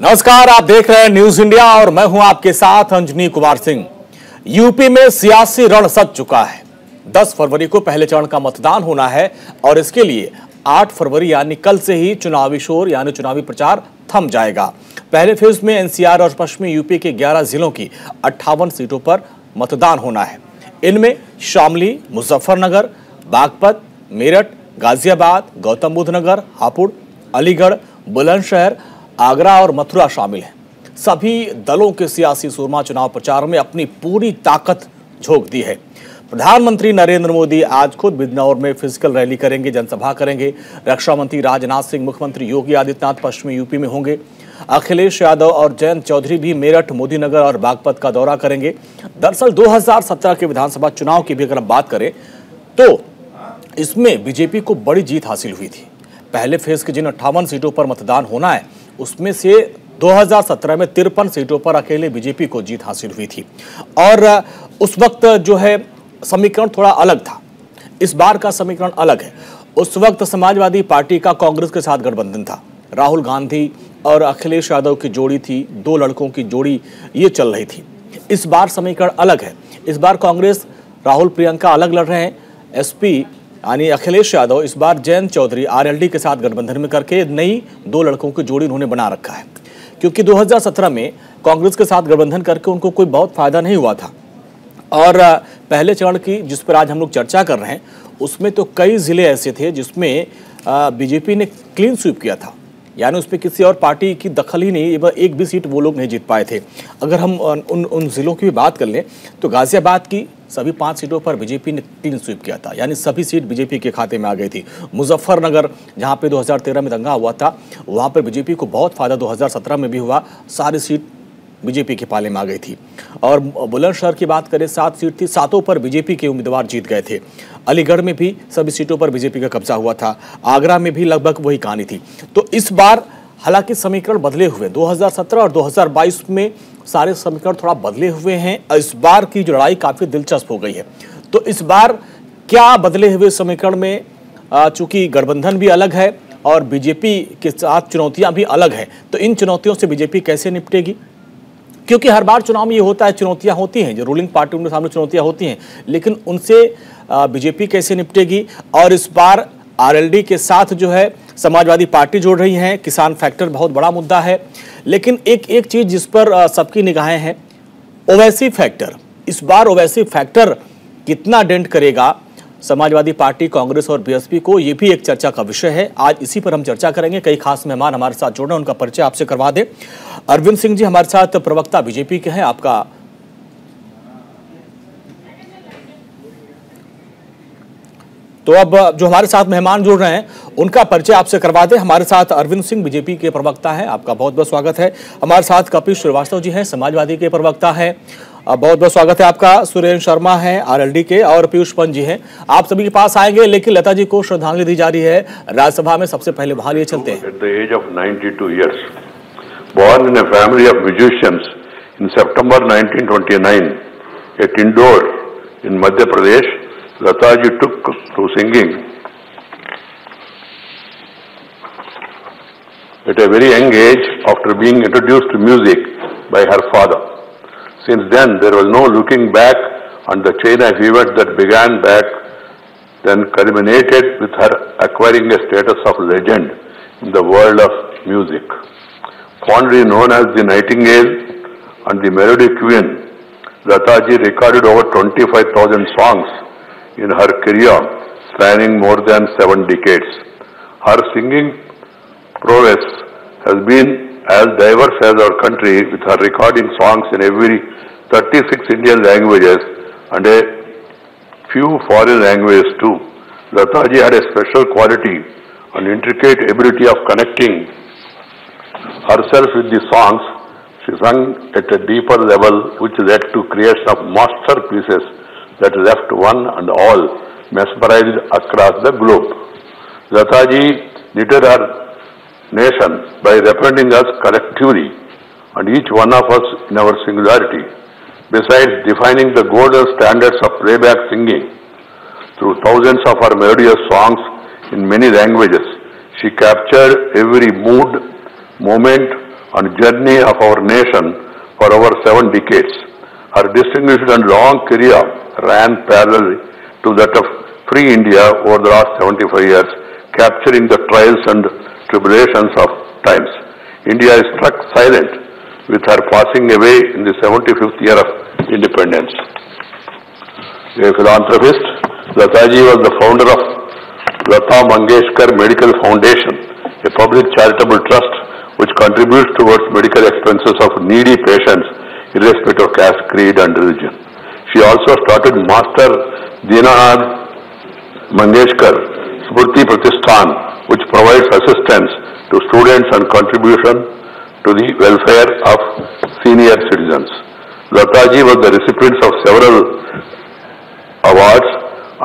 नमस्कार, आप देख रहे हैं न्यूज इंडिया और मैं हूं आपके साथ अंजनी कुमार सिंह। यूपी में सियासी रण सज चुका है। 10 फरवरी को पहले चरण का मतदान होना है और इसके लिए 8 फरवरी यानी कल से ही चुनावी शोर यानी चुनावी प्रचार थम जाएगा। पहले फेज में एनसीआर और पश्चिमी यूपी के 11 जिलों की 58 सीटों पर मतदान होना है। इनमें शामली, मुजफ्फरनगर, बागपत, मेरठ, गाजियाबाद, गौतम बुद्ध नगर, हापुड़, अलीगढ़, बुलंदशहर, आगरा और मथुरा शामिल हैं। सभी दलों के सियासी सूरमा चुनाव प्रचार में अपनी पूरी ताकत झोंक दी है। प्रधानमंत्री नरेंद्र मोदी आज खुद बिजनौर में फिजिकल रैली करेंगे, जनसभा करेंगे। रक्षा मंत्री राजनाथ सिंह, मुख्यमंत्री योगी आदित्यनाथ पश्चिमी यूपी में होंगे। अखिलेश यादव और जयंत चौधरी भी मेरठ, मोदीनगर और बागपत का दौरा करेंगे। दरअसल 2017 के विधानसभा चुनाव की भी अगर हम बात करें तो इसमें बीजेपी को बड़ी जीत हासिल हुई थी। पहले फेज के जिन 58 सीटों पर मतदान होना है उसमें से 2017 में 53 सीटों पर अकेले बीजेपी को जीत हासिल हुई थी और उस वक्त जो है समीकरण थोड़ा अलग था। इस बार का समीकरण अलग है। उस वक्त समाजवादी पार्टी का कांग्रेस के साथ गठबंधन था। राहुल गांधी और अखिलेश यादव की जोड़ी थी, 2 लड़कों की जोड़ी ये चल रही थी। इस बार समीकरण अलग है। इस बार कांग्रेस राहुल प्रियंका अलग लड़ रहे हैं। एसपी यानी अखिलेश यादव इस बार जयंत चौधरी आरएलडी के साथ गठबंधन में करके नई 2 लड़कों की जोड़ी उन्होंने बना रखा है, क्योंकि 2017 में कांग्रेस के साथ गठबंधन करके उनको कोई बहुत फायदा नहीं हुआ था। और पहले चरण की जिस पर आज हम लोग चर्चा कर रहे हैं उसमें तो कई जिले ऐसे थे जिसमें बीजेपी ने क्लीन स्वीप किया था, यानी उसमें किसी और पार्टी की दखल ही नहीं, एक भी सीट वो लोग नहीं जीत पाए थे। अगर हम उन जिलों की भी बात कर लें तो गाजियाबाद की सभी 5 सीटों पर बीजेपी ने क्लीन स्वीप किया था, यानी सभी सीट बीजेपी के खाते में आ गई थी। मुजफ्फरनगर जहां पे 2013 में दंगा हुआ था वहां पर बीजेपी को बहुत फायदा 2017 में भी हुआ, सारी सीट बीजेपी के पाले में आ गई थी। और बुलंदशहर की बात करें 7 सीट थी, 7 पर बीजेपी के उम्मीदवार जीत गए थे। अलीगढ़ में भी सभी सीटों पर बीजेपी का कब्जा हुआ था। आगरा में भी लगभग वही कहानी थी। तो इस बार हालांकि समीकरण बदले हुए, 2017 और 2022 में सारे समीकरण थोड़ा बदले हुए हैं। इस बार की जो लड़ाई काफी दिलचस्प हो गई है। तो इस बार क्या बदले हुए समीकरण में, चूंकि गठबंधन भी अलग है और बीजेपी के साथ चुनौतियां भी अलग है, तो इन चुनौतियों से बीजेपी कैसे निपटेगी? क्योंकि हर बार चुनाव में ये होता है, चुनौतियां होती हैं, जो रूलिंग पार्टी उनके सामने चुनौतियां होती हैं, लेकिन उनसे बीजेपी कैसे निपटेगी? और इस बार आरएलडी के साथ जो है समाजवादी पार्टी जोड़ रही है। किसान फैक्टर बहुत बड़ा मुद्दा है, लेकिन एक चीज जिस पर सबकी निगाहें हैं, ओवैसी फैक्टर। इस बार ओवैसी फैक्टर कितना डेंट करेगा समाजवादी पार्टी, कांग्रेस और बीएसपी को, ये भी एक चर्चा का विषय है। आज इसी पर हम चर्चा करेंगे। कई खास मेहमान हमारे साथ जुड़ रहे हैं, उनका परिचय आपसे करवा दें। अरविंद सिंह जी हमारे साथ प्रवक्ता बीजेपी के हैं, आपका तो अब जो हमारे साथ मेहमान जुड़ रहे हैं उनका परिचय आपसे करवा दें। हमारे साथ अरविंद सिंह बीजेपी के प्रवक्ता हैं, आपका बहुत बहुत स्वागत है। हमारे साथ कपिल श्रीवास्तव जी हैं, समाजवादी के प्रवक्ता हैं, बहुत बहुत स्वागत है आपका। सुरेंद्र शर्मा हैं आरएलडी के, और पीयूष पंत जी हैं। आप सभी के पास आएंगे, लेकिन लता जी को श्रद्धांजलि दी जा रही है राज्यसभा में। सबसे पहले वहां लिए चलते हैं। At the age of 92 years, born in a family of musicians in September 1929 at Indore in Madhya Pradesh, Lata ji took to singing at a very young age after being introduced to music by her father. Since then, there was no looking back on the chain of events that began back then culminated with her acquiring a status of legend in the world of music. Fondly known as the Nightingale and the Melody Queen, Lata ji recorded over 25,000 songs in her career spanning more than 7 decades. Her singing prowess has been as diverse as our country, with her recording songs in every 36 Indian languages and a few foreign languages too. Lata ji had a special quality and intricate ability of connecting herself with the songs. She sang at a deeper level, which led to creation of masterpieces that left one and all mesmerized across the globe. Lata ji knitted her nation by representing us collectively and each one of us in our singularity. Besides defining the golden standards of playback singing through thousands of her melodious songs in many languages, she captured every mood, moment, on the journey of our nation for over 7 decades. Her distinguished and long career ran parallel to that of Free India over the last 75 years, capturing the trials and tribulations of times. India is struck silent with her passing away in the 75th year of independence. A philanthropist, Lataji was the founder of Lata Mangeshkar Medical Foundation, a public charitable trust which contributes towards medical expenses of needy patients irrespective of caste, creed and religion. She also started Master Dinanath Mangeshkar Smriti Pratishthan, which provides assistance to students and contribution to the welfare of senior citizens. Lataji was the recipient of several awards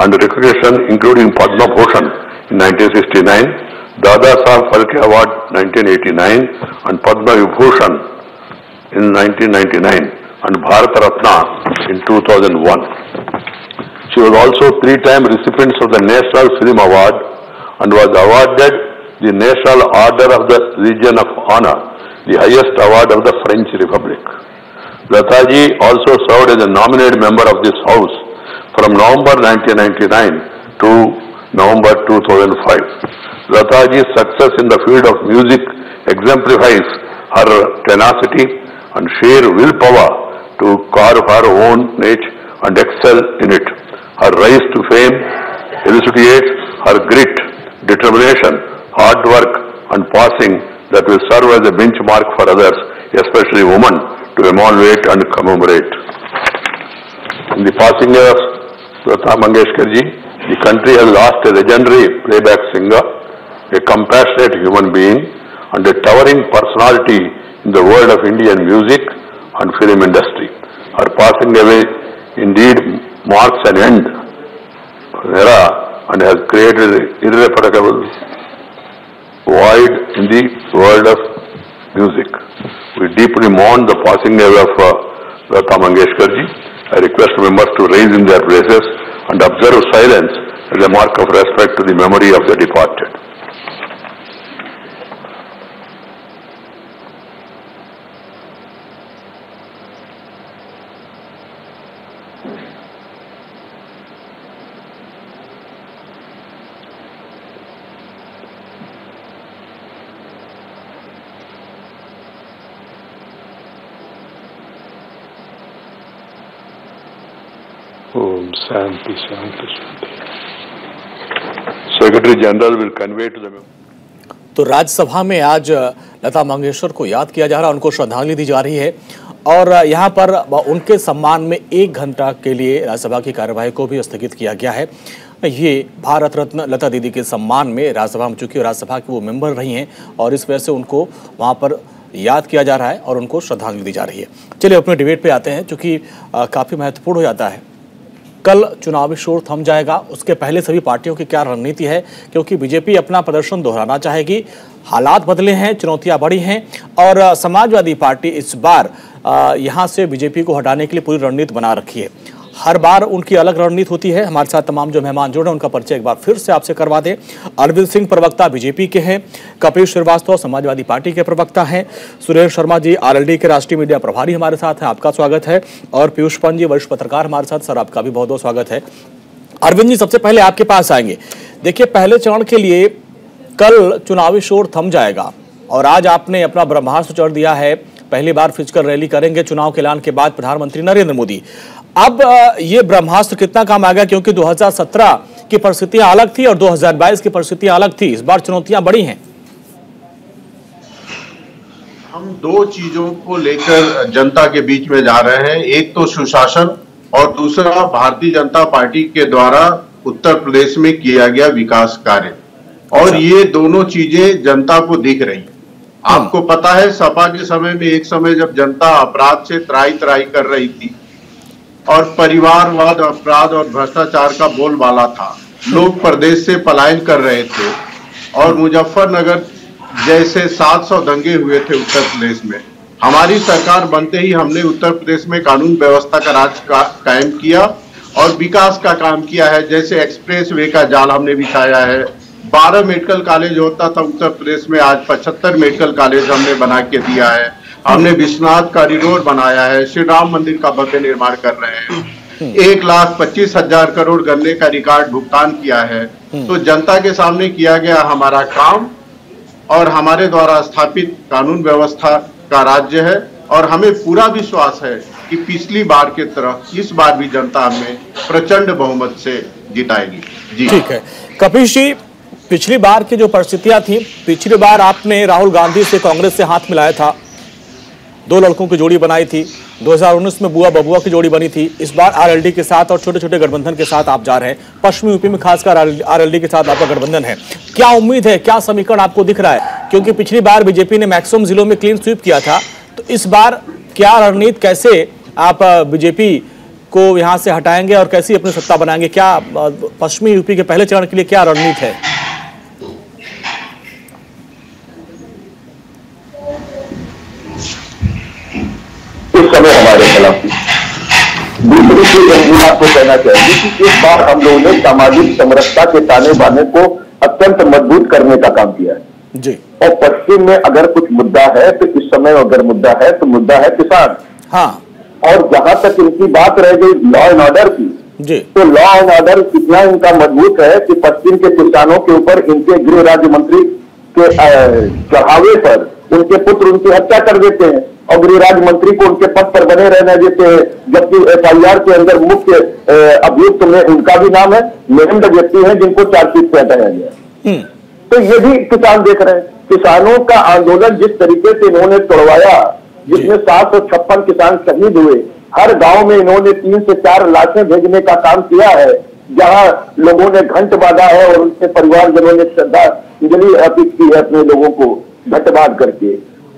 and recognition, including Padma Bhushan in 1969, Dada Saheb Phalke Award 1989 and Padma Vibhushan in 1999 and Bharat Ratna in 2001. She was also 3-time recipient of the National Film Award and was awarded the National Order of the Legion of Honor, the highest award of the French Republic. Lataji also served as a nominated member of this House from November 1999 to November 2005. Lataji's success in the field of music exemplifies her tenacity and sheer willpower to carve her own niche and excel in it. Her rise to fame elucidates her grit, determination, hard work and passing that will serve as a benchmark for others, especially women, to emulate and commemorate. In the passing of Lata Mangeshkarji, the country has lost a legendary playback singer, a compassionate human being and a towering personality in the world of Indian music and film industry. Her passing away indeed marks an end of an era and has created an irreparable void in the world of music. We deeply mourn the passing away of Lata Mangeshkarji. I request members to raise in their places and observe silence as a mark of respect to the memory of the departed. Om Shanti Shanti Shanti. Secretary General will convey to the तो राज्यसभा में आज लता मंगेशकर को याद किया जा रहा है, उनको श्रद्धांजलि दी जा रही है और यहाँ पर उनके सम्मान में 1 घंटा के लिए राज्यसभा की कार्यवाही को भी स्थगित किया गया है। ये भारत रत्न लता दीदी के सम्मान में राज्यसभा में, चूंकि राज्यसभा की वो मेंबर रही हैं और इस वजह से उनको वहाँ पर याद किया जा रहा है और उनको श्रद्धांजलि दी जा रही है। चलिए अपने डिबेट पे आते हैं, चूँकि काफ़ी महत्वपूर्ण हो जाता है। कल चुनावी शोर थम जाएगा, उसके पहले सभी पार्टियों की क्या रणनीति है, क्योंकि बीजेपी अपना प्रदर्शन दोहराना चाहेगी। हालात बदले हैं, चुनौतियां बढ़ी हैं और समाजवादी पार्टी इस बार यहां से बीजेपी को हटाने के लिए पूरी रणनीति बना रखी है। हर बार उनकी अलग रणनीति होती है। हमारे साथ तमाम जो मेहमान जुड़े उनका परिचय एक बार फिर से आपसे करवा दें। अरविंद सिंह प्रवक्ता बीजेपी के हैं, कपिल श्रीवास्तव समाजवादी पार्टी के प्रवक्ता हैं, सुरेश शर्मा जी आरएलडी के राष्ट्रीय मीडिया प्रभारी हमारे साथ हैं, आपका स्वागत है, और पीयूष पंत जी वरिष्ठ पत्रकार हमारे साथ। सर आपका भी बहुत बहुत स्वागत है। अरविंद जी सबसे पहले आपके पास आएंगे। देखिए पहले चरण के लिए कल चुनावी शोर थम जाएगा और आज आपने अपना ब्रह्मास्त्र चढ़ दिया है। पहली बार फिजिकल रैली करेंगे चुनाव के ऐलान के बाद प्रधानमंत्री नरेंद्र मोदी। अब ये ब्रह्मास्त्र कितना काम आ गया, क्योंकि 2017 की परिस्थितियां अलग थी और 2022 की परिस्थितियां अलग थी। इस बार चुनौतियां बड़ी हैं। हम 2 चीजों को लेकर जनता के बीच में जा रहे हैं, एक तो सुशासन और दूसरा भारतीय जनता पार्टी के द्वारा उत्तर प्रदेश में किया गया विकास कार्य, और ये दोनों चीजें जनता को दिख रही। आपको पता है सपा के समय में एक समय जब जनता अपराध से त्राही त्राही कर रही थी और परिवारवाद, अपराध और भ्रष्टाचार का बोलबाला था, लोग प्रदेश से पलायन कर रहे थे और मुजफ्फरनगर जैसे 700 दंगे हुए थे उत्तर प्रदेश में। हमारी सरकार बनते ही हमने उत्तर प्रदेश में कानून व्यवस्था का राज कायम किया और विकास का काम किया है। जैसे एक्सप्रेस वे का जाल हमने बिछाया है, 12 मेडिकल कॉलेज होता था उत्तर प्रदेश में, आज 75 मेडिकल कॉलेज हमने बना के दिया है। हमने विश्वनाथ कॉरिडोर बनाया है, श्री राम मंदिर का भव्य निर्माण कर रहे हैं, 1,25,000 करोड़ गन्ने का रिकॉर्ड भुगतान किया है। तो जनता के सामने किया गया हमारा काम और हमारे द्वारा स्थापित कानून व्यवस्था का राज्य है, और हमें पूरा विश्वास है कि पिछली बार की तरह इस बार भी जनता हमें प्रचंड बहुमत से जिताएगी। जी ठीक है कपिश जी, पिछली बार की जो परिस्थितियां थी, पिछली बार आपने राहुल गांधी से कांग्रेस से हाथ मिलाया था, 2 लड़कों की जोड़ी बनाई थी, 2019 में बुआ बबुआ की जोड़ी बनी थी, इस बार आरएलडी के साथ और छोटे छोटे गठबंधन के साथ आप जा रहे हैं। पश्चिमी यूपी में खासकर आरएलडी के साथ आपका गठबंधन है, क्या उम्मीद है, क्या समीकरण आपको दिख रहा है? क्योंकि पिछली बार बीजेपी ने मैक्सिमम जिलों में क्लीन स्वीप किया था, तो इस बार क्या रणनीति, कैसे आप बीजेपी को यहां से हटाएंगे और कैसी अपनी सत्ता बनाएंगे? क्या पश्चिमी यूपी के पहले चरण के लिए क्या रणनीति है? इस समय हमारे खिलाफ दूसरी चीज मैं आपको कहना चाहूंगी कि इस बार हम लोगों ने सामाजिक समरसता के ताने बाने को अत्यंत मजबूत करने का काम किया है जी। और पश्चिम में अगर कुछ मुद्दा है तो इस समय अगर मुद्दा है तो मुद्दा है किसान। हाँ। और जहां तक इनकी बात रह गई लॉ एंड ऑर्डर की जी, तो लॉ एंड ऑर्डर इतना इनका मजबूत है कि पश्चिम के किसानों के ऊपर इनके गृह राज्य मंत्री के चढ़ावे पर उनके पुत्र उनकी हत्या कर देते हैं और गृह राज्य मंत्री को उनके पद पर बने रहने देते हैं, जबकि FIR के अंदर मुख्य अभियुक्त में उनका भी नाम है, नेम्ड व्यक्ति है जिनको चार्जशीट से हटाया गया। तो ये भी किसान देख रहे हैं। किसानों का आंदोलन जिस तरीके से इन्होंने तोड़वाया, जिसमें 756 किसान शहीद हुए, हर गांव में इन्होंने 3 से 4 लाशें भेजने का काम किया है, जहां लोगों ने घंट बांधा है और उनके परिवारजनों ने श्रद्धांजलि अर्पित की है अपने लोगों को घंट बांध करके।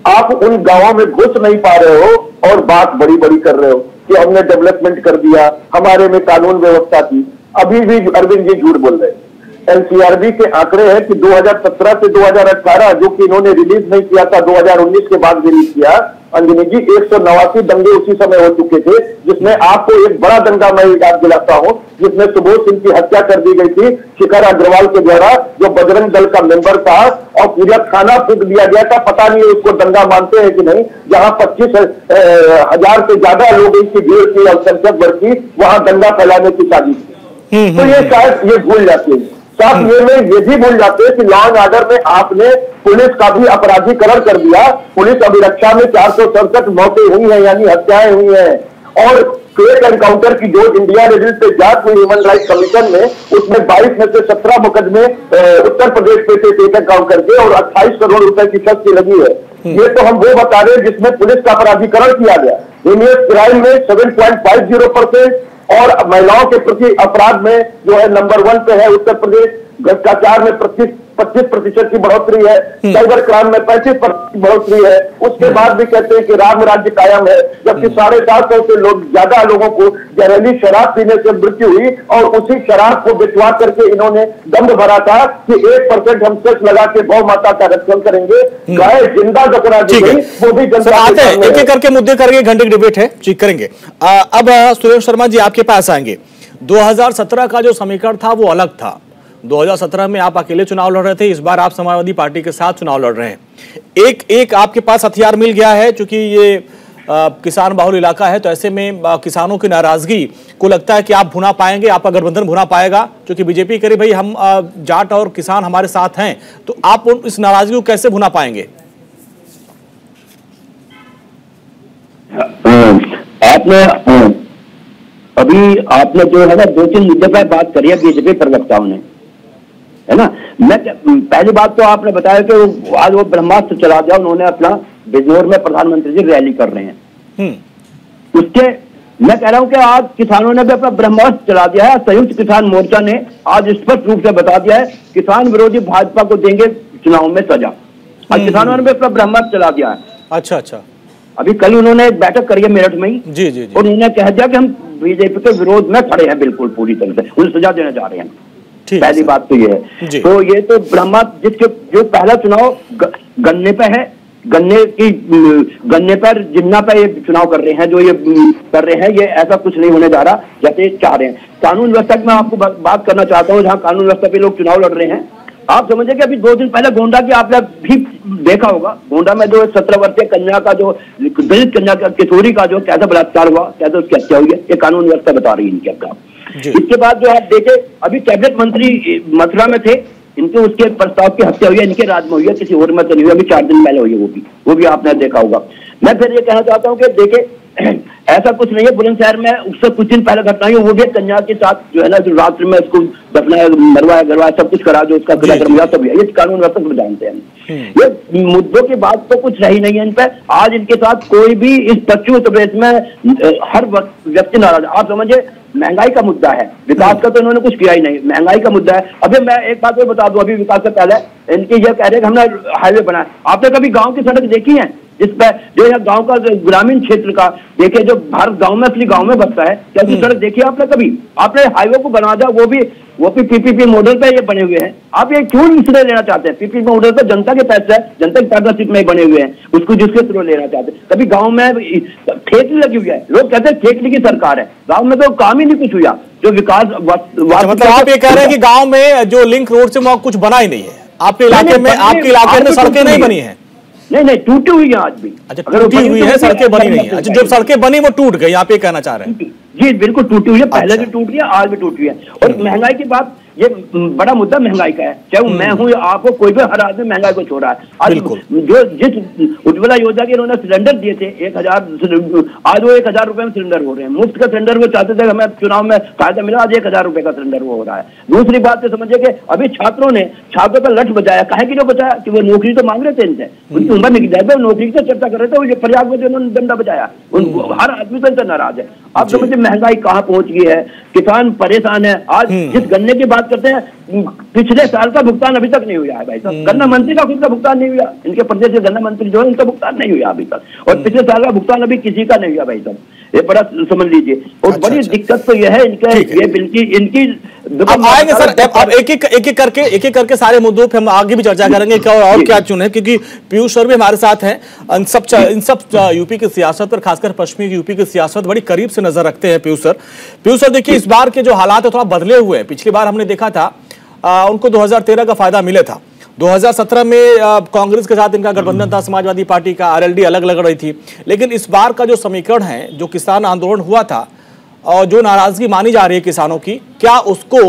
आप उन गांवों में घुस नहीं पा रहे हो और बात बड़ी बड़ी कर रहे हो कि हमने डेवलपमेंट कर दिया, हमारे में कानून व्यवस्था थी। अभी भी अरविंद जी झूठ बोल रहे हैं। NCRB के आंकड़े हैं कि 2017 से 2018, जो कि इन्होंने रिलीज नहीं किया था, 2019 के बाद रिलीज किया, अंजनी जी 189 दंगे उसी समय हो चुके थे, जिसमें आपको एक बड़ा दंगा मैं याद दिलाता हूं, जिसमें सुबोध सिंह की हत्या कर दी गई थी शिखर अग्रवाल के द्वारा, जो बजरंग दल का मेंबर था, और पूरा थाना फूंक दिया गया था। पता नहीं उसको दंगा मानते हैं कि नहीं, जहां 25,000 से ज्यादा लोगों की भीड़ की, अल्पसंख्यक वर्ग की, वहां दंगा फैलाने की साजिश थी। तो ये शायद ये भूल जाते हैं। साथ ये भी भूल जाते हैं कि लॉ एंड ऑर्डर में आपने पुलिस का भी अपराधीकरण कर दिया। पुलिस अभिरक्षा में 467 मौतें हुई हैं, यानी हत्याएं हुई हैं, और फेक एनकाउंटर की जो इंडिया रेजिल से जांच हुई ह्यूमन राइट्स कमीशन में, उसमें 22 में से 17 मुकदमे उत्तर प्रदेश पे थे फेक एनकाउंटर के, और 28 करोड़ रुपए की क्षति लगी है। ये तो हम वो बता रहे हैं जिसमें पुलिस का अपराधीकरण किया गया। हिनियस क्राइम में 7.50%, और महिलाओं के प्रति अपराध में जो है नंबर 1 पे है उत्तर प्रदेश। भ्रष्टाचार में 25% की बढ़ोतरी है, साइबर क्राइम में 35% की बढ़ोतरी है। उसके बाद भी कहते हैं कि राम राज्य कायम है, जबकि 750 से ज्यादा लोगों को जहरीली शराब पीने से मृत्यु हुई, और उसी शराब को बिचवा करके इन्होंने दंड भरा था कि 1% हम सेस लगा के गौ माता का रक्षण करेंगे। गाय जिंदा दफना दी गई, वो भी जनता आते हैं एक एक करके मुद्दे करेंगे, घंटे की डिबेट है, ठीक करेंगे। अब सुरेश शर्मा जी आपके पास आएंगे। 2017 का जो समीकरण था वो अलग था। 2017 में आप अकेले चुनाव लड़ रहे थे, इस बार आप समाजवादी पार्टी के साथ चुनाव लड़ रहे हैं। एक आपके पास हथियार मिल गया है, क्योंकि ये किसान बहुल इलाका है, तो ऐसे में किसानों की नाराजगी को लगता है कि आप भुना पाएंगे, आपका गठबंधन भुना पाएगा, क्योंकि बीजेपी कह रही भाई हम जाट और किसान हमारे साथ हैं, तो आप इस नाराजगी को कैसे भुना पाएंगे? आपने जो है ना 2-3 मुद्दे पर बात करी है बीजेपी प्रवक्ताओं ने, है ना। मैं पहली बात तो आपने बताया कि आज वो ब्रह्मास्त्र चला गया, उन्होंने अपना बिजनौर में प्रधानमंत्री जी रैली कर रहे हैं। उसके मैं कह रहा हूं कि आज किसानों ने भी अपना ब्रह्मास्त्र चला दिया है। संयुक्त किसान मोर्चा ने आज स्पष्ट रूप से बता दिया है, किसान विरोधी भाजपा को देंगे चुनाव में सजा। आज किसानों ने भी अपना ब्रह्मास्त्र चला दिया है। अच्छा। अभी कल उन्होंने एक बैठक करी है मेरठ में ही, जी। और उन्होंने कह दिया कि हम बीजेपी के विरोध में खड़े हैं, बिल्कुल पूरी तरह से उन्हें सजा देने जा रहे हैं। पहली बात तो ये है। तो ये तो ब्रह्मास्त्र, जिसके जो पहला चुनाव गन्ने पे है, गन्ने पर जिन्ना पे ये चुनाव कर रहे हैं, जो ये कर रहे हैं, ये ऐसा कुछ नहीं होने जा रहा जैसे चाह रहे हैं। कानून व्यवस्था की मैं आपको बात करना चाहता हूँ, जहाँ कानून व्यवस्था पे लोग चुनाव लड़ रहे हैं, आप समझे कि अभी 2 दिन पहले गोंडा की आपने भी देखा होगा, गोंडा में जो 17 वर्षीय कन्या का जो दलित कन्या किशोरी का जो कैसा बलात्कार हुआ, कैसे उसकी हत्या हुई है, ये कानून व्यवस्था बता रही है इनके अपना। इसके बाद जो आप देखे अभी कैबिनेट मंत्री मथुरा में थे, इनके उसके प्रस्ताव की हत्या हुई है, इनके राज्य में हुई है, किसी और में तो नहीं हुई, अभी 4 दिन पहले हुई है, वो भी आपने देखा होगा। मैं फिर ये कहना चाहता हूँ कि देखे ऐसा कुछ नहीं है, बुलंदशहर में उससे कुछ दिन पहले घटना हुई, वो भी कन्या के साथ जो है ना, जो रात्रि में उसको दफनाया, मरवाया गरवाया, सब कुछ करा, जो उसका क्रियाक्रम हुआ सब ये कानून व्यवस्था को जानते हैं। ये मुद्दों की बात तो कुछ रही नहीं है इन पे। आज इनके साथ कोई भी इस पश्चिम उत्तर प्रदेश में हर व्यक्ति नाराज। आप समझिए महंगाई का मुद्दा है, विकास का तो इन्होंने कुछ किया ही नहीं, महंगाई का मुद्दा है। अभी मैं एक बात और बता दूं, अभी विकास से पहले इनकी ये कह रहे हैं कि हमने हाईवे बनाया। आपने कभी गांव की सड़क देखी है जिस पे जो है गांव का ग्रामीण क्षेत्र का देखिए, जो भारत गांव में असली गांव में बसता है, क्या उसकी सड़क देखी आपने कभी? आपने हाईवे को बना दिया, वो भी पीपीपी मॉडल पे ये बने हुए हैं। आप ये क्यों इसलिए लेना चाहते हैं? पीपीपी मॉडल पे जनता के पैसे है, जनता की पार्टनरशिप में बने हुए हैं, उसको जिसके थ्रू लेना चाहते हैं। कभी गांव में खेतली लगी हुई है, लोग कहते हैं खेतली की सरकार है, गांव में तो काम ही नहीं कुछ हुआ। जो विकास मतलब आप ये कह रहे हैं कि गांव में जो लिंक रोड से वहां कुछ बना ही नहीं है, आपके इलाके में सड़कें नहीं बनी है? नहीं, टूटी हुई है आज भी। अच्छा, टूटी हुई है, सड़कें बनी नहीं है। अच्छा, जो सड़कें बनी वो टूट गई, आप ये कहना चाह रहे हैं? जी बिल्कुल टूटी हुई है, पहले भी टूटी है, आज भी टूटी है। और महंगाई की बात, ये बड़ा मुद्दा महंगाई का है, चाहे वो मैं हूं या आप हो, कोई भी हर आदमी महंगाई को छोड़ रहा है। आज जो जिस उज्ज्वला योजना के इन्होंने सिलेंडर दिए थे 1000, आज वो 1000 रुपए में सिलेंडर हो रहे हैं। मुफ्त का सिलेंडर वो चाहते थे, हमें चुनाव में फायदा मिला, आज 1000 रुपए का सिलेंडर वो हो रहा है। दूसरी बात तो समझिए कि अभी छात्रों का लठ बजाया, काहे की जो बचाया कि वो नौकरी तो मांग रहे थे इनसे, उनकी उम्र निकल जाए, नौकरी की चर्चा कर रहे थे, प्रयाग में उन्होंने डंडा बजाया, हर आदमी तो इनसे नाराज है। आप समझिए महंगाई कहाँ पहुंच गई है, किसान परेशान है। आज जिस गन्ने की बात करते हैं, पिछले साल का भुगतान अभी तक नहीं हुआ है भाई साहब। गन्ना मंत्री का खुद का भुगतान नहीं हुआ, इनके प्रदेश के गन्ना मंत्री जो है उनका भुगतान नहीं हुआ अभी तक, और पिछले साल का भुगतान अभी किसी का नहीं हुआ भाई साहब, ये बड़ा समझ लीजिए। और बड़ी दिक्कत तो यह है इनके, ये बिल्कुल इनकी आएंगे सर, अब एक एक करके सारे मुद्दों पे हम आगे भी चर्चा करेंगे और क्या चुने, क्योंकि पीयूष सर भी हमारे साथ हैं। इन सब यूपी की सियासत पर, खासकर पश्चिमी यूपी की सियासत बड़ी करीब से नजर रखते हैं पीयूष सर। देखिए इस बार के जो हालात है थोड़ा बदले हुए हैं। पिछली बार हमने देखा था उनको 2013 का फायदा मिले था, 2017 में कांग्रेस के साथ इनका गठबंधन था, समाजवादी पार्टी का, आरएलडी अलग लग रही थी। लेकिन इस बार का जो समीकरण है, जो किसान आंदोलन हुआ था और जो नाराजगी मानी जा रही है किसानों की, क्या उसको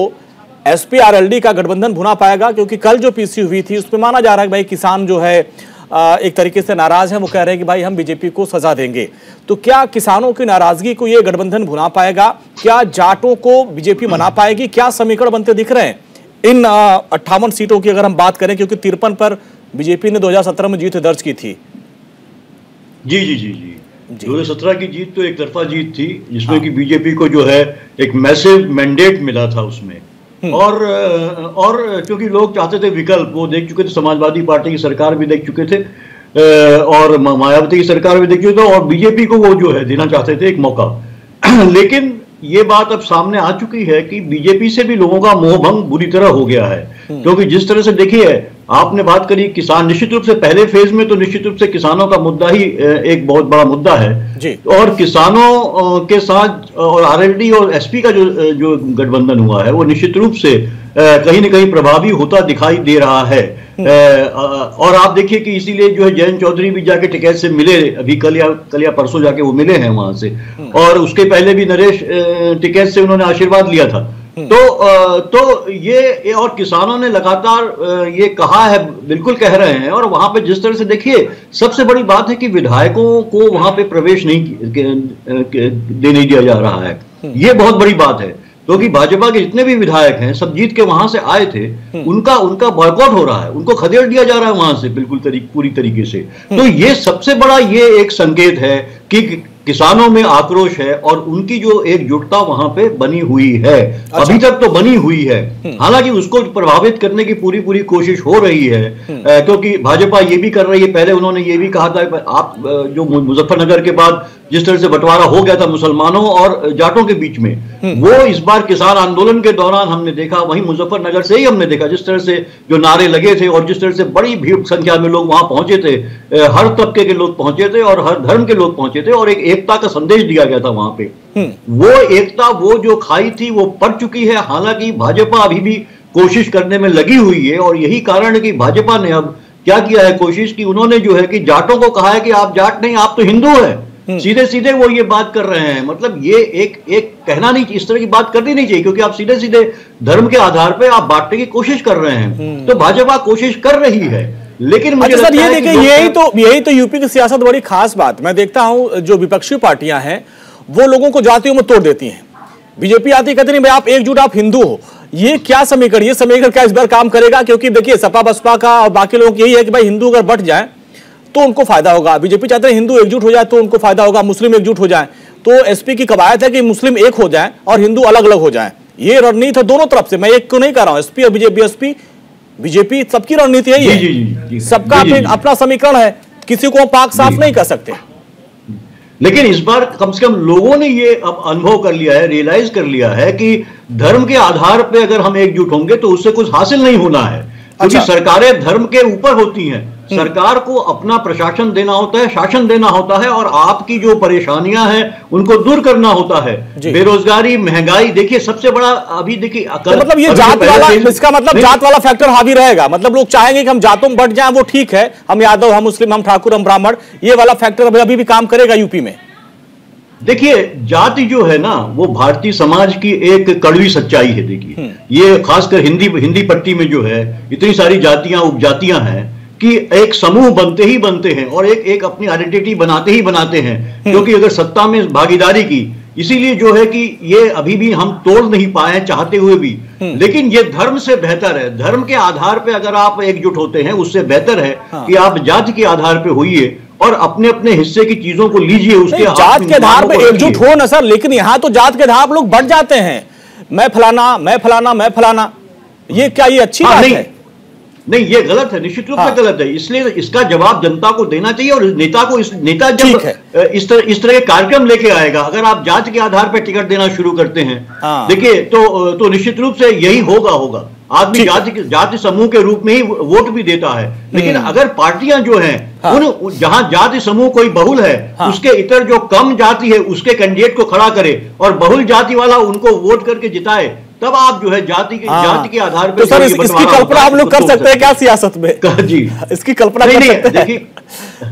एसपी आरएलडी का गठबंधन भुना पाएगा? क्योंकि कल जो पीसी हुई थी उसमें माना जा रहा है कि भाई किसान जो है एक तरीके से नाराज है, वो कह रहे हैं कि भाई हम बीजेपी को सजा देंगे। तो क्या किसानों की नाराजगी को ये गठबंधन भुना पाएगा? क्या जाटों को बीजेपी मना पाएगी? क्या समीकरण बनते दिख रहे हैं इन 58 सीटों की अगर हम बात करें, क्योंकि 53 पर बीजेपी ने 2017 में जीत दर्ज की थी? जी 2017 की जीत तो एक तरफा जीत थी, जिसमें कि बीजेपी को जो है एक मैसिव मैंडेट मिला था उसमें। और क्योंकि लोग चाहते थे विकल्प, वो देख चुके थे, समाजवादी पार्टी की सरकार भी देख चुके थे और मायावती की सरकार भी देख चुके थे, और बीजेपी को वो जो है देना चाहते थे एक मौका। लेकिन ये बात अब सामने आ चुकी है कि बीजेपी से भी लोगों का मोहभंग बुरी तरह हो गया है। क्योंकि जिस तरह से देखिए, आपने बात करी किसान, निश्चित रूप से पहले फेज में तो निश्चित रूप से किसानों का मुद्दा ही एक बहुत बड़ा मुद्दा है जी। और किसानों के साथ और आरएलडी और एसपी का जो गठबंधन हुआ है, वो निश्चित रूप से कहीं न कहीं प्रभावी होता दिखाई दे रहा है। और आप देखिए कि इसीलिए जो है जयंत चौधरी भी जाके टिकैत से मिले, अभी कल या परसों जाके वो मिले हैं वहां से, और उसके पहले भी नरेश टिकैत से उन्होंने आशीर्वाद लिया था। तो ये और किसानों ने लगातार ये कहा है, बिल्कुल कह रहे हैं। और वहां पे जिस तरह से देखिए, सबसे बड़ी बात है कि विधायकों को वहां पे प्रवेश नहीं देने दिया जा रहा है, ये बहुत बड़ी बात है। क्योंकि भाजपा के जितने भी विधायक हैं, सब जीत के वहां से आए थे, उनका बॉयकॉट हो रहा है, उनको खदेड़ दिया जा रहा है वहां से बिल्कुल पूरी तरीके से। तो ये सबसे बड़ा ये एक संकेत है कि किसानों में आक्रोश है और उनकी जो एकजुटता वहां पे बनी हुई है। अच्छा। अभी तक तो बनी हुई है, हालांकि उसको प्रभावित करने की पूरी कोशिश हो रही है, क्योंकि भाजपा ये भी कर रही है। पहले उन्होंने ये भी कहा था, आप जो मुजफ्फरनगर के बाद जिस तरह से बंटवारा हो गया था मुसलमानों और जाटों के बीच में, वो इस बार किसान आंदोलन के दौरान हमने देखा, वहीं मुजफ्फरनगर से ही हमने देखा जिस तरह से जो नारे लगे थे और जिस तरह से बड़ी भीड़ संख्या में लोग वहां पहुंचे थे, हर तबके के लोग पहुंचे थे और हर धर्म के लोग पहुंचे थे, और एक एकता का संदेश दिया गया था वहां पे। वो एकता, वो जो खाई थी वो पड़ चुकी है। हालांकि भाजपा अभी भी कोशिश करने में लगी हुई है। और यही कारण है कि भाजपा ने अब क्या किया है कोशिश की, उन्होंने जो है कि जाटों को कहा है कि आप जाट नहीं, आप तो हिंदू हैं। सीधे सीधे वो ये बात कर रहे हैं। मतलब ये एक कहना नहीं, इस तरह की बात करनी नहीं चाहिए, क्योंकि आप सीधे सीधे धर्म के आधार पे आप बांटने की कोशिश कर रहे हैं। तो भाजपा कोशिश कर रही है, लेकिन मुझे अच्छा सर, लगता ये है कि देखिए यही तो यूपी की सियासत बड़ी खास बात मैं देखता हूं, जो विपक्षी पार्टियां हैं वो लोगों को जातियों में तोड़ देती हैं। बीजेपी आती कहती नहीं भाई आप एकजुट, आप हिंदू हो। ये क्या समीकरण, ये समीकरण क्या इस बार काम करेगा? क्योंकि देखिए सपा बसपा का और बाकी लोगों की यही है कि भाई हिंदू अगर बट जाए तो उनको फायदा होगा। बीजेपी चाहते हैं हिंदू एकजुट हो जाए तो उनको फायदा होगा, मुस्लिम एकजुट हो जाए। तो एसपी की कवायद है कि मुस्लिम एक हो जाए और हिंदू अलग अलग हो जाए। ये रणनीति है दोनों तरफ से, मैं एक को नहीं कह रहा हूं। एसपी और बीजेपी सबकी रणनीति यही है, सबका अपना समीकरण है, किसी को पाक साफ नहीं कर सकते। लेकिन इस बार कम से कम लोगों ने ये अब अनुभव कर लिया है, रियलाइज कर लिया है कि धर्म के आधार पे अगर हम एकजुट होंगे तो उससे कुछ हासिल नहीं होना है। क्योंकि सरकारें धर्म के ऊपर होती हैं। सरकार को अपना प्रशासन देना होता है, शासन देना होता है, और आपकी जो परेशानियां हैं उनको दूर करना होता है। बेरोजगारी, महंगाई, देखिए सबसे बड़ा अभी देखिए तो मतलब ये जात वाला, इसका मतलब जात वाला फैक्टर हावी रहेगा। मतलब लोग चाहेंगे कि हम जातों में बट जाएं, वो ठीक है, हम यादव, हम मुस्लिम, हम ठाकुर, हम ब्राह्मण, ये वाला फैक्टर अभी भी काम करेगा यूपी में। देखिए जाति जो है ना वो भारतीय समाज की एक कड़वी सच्चाई है। देखिए ये खासकर हिंदी पट्टी में जो है इतनी सारी जातियां, उपजातियां हैं कि एक समूह बनते ही बनते हैं और एक अपनी आइडेंटिटी बनाते ही बनाते हैं। क्योंकि अगर सत्ता में भागीदारी की, इसीलिए जो है कि ये अभी भी हम तोड़ नहीं पाए चाहते हुए भी। लेकिन ये धर्म से बेहतर है। धर्म के आधार पे अगर आप एकजुट होते हैं उससे बेहतर है कि आप जाति के आधार पे होइए और अपने अपने हिस्से की चीजों को लीजिए। उसके जात के आधार पे एकजुट हो ना सर, लेकिन यहाँ तो जात के आधार पर लोग बढ़ जाते हैं, मैं फलाना, मैं फलाना, मैं फलाना। ये क्या ये अच्छी बात है? नहीं, ये गलत है, निश्चित रूप से गलत है। इसलिए इसका जवाब जनता को देना चाहिए। और नेता जब इस तरह के कार्यक्रम लेके आएगा, अगर आप जाति के आधार पर टिकट देना शुरू करते हैं, देखिए तो निश्चित रूप से यही होगा। आदमी जाति समूह के रूप में ही वोट भी देता है। लेकिन अगर पार्टियां जो हैं जहां जाति समूह कोई बहुल है, उसके इतर जो कम जाति है उसके कैंडिडेट को खड़ा करे और बहुल जाति वाला उनको वोट करके जिताए, तब आप जो है जाति के आधार पर। तो सर इसकी कल्पना आप लोग कर सकते हैं क्या सियासत में? जी, इसकी कल्पना कर सकते हैं?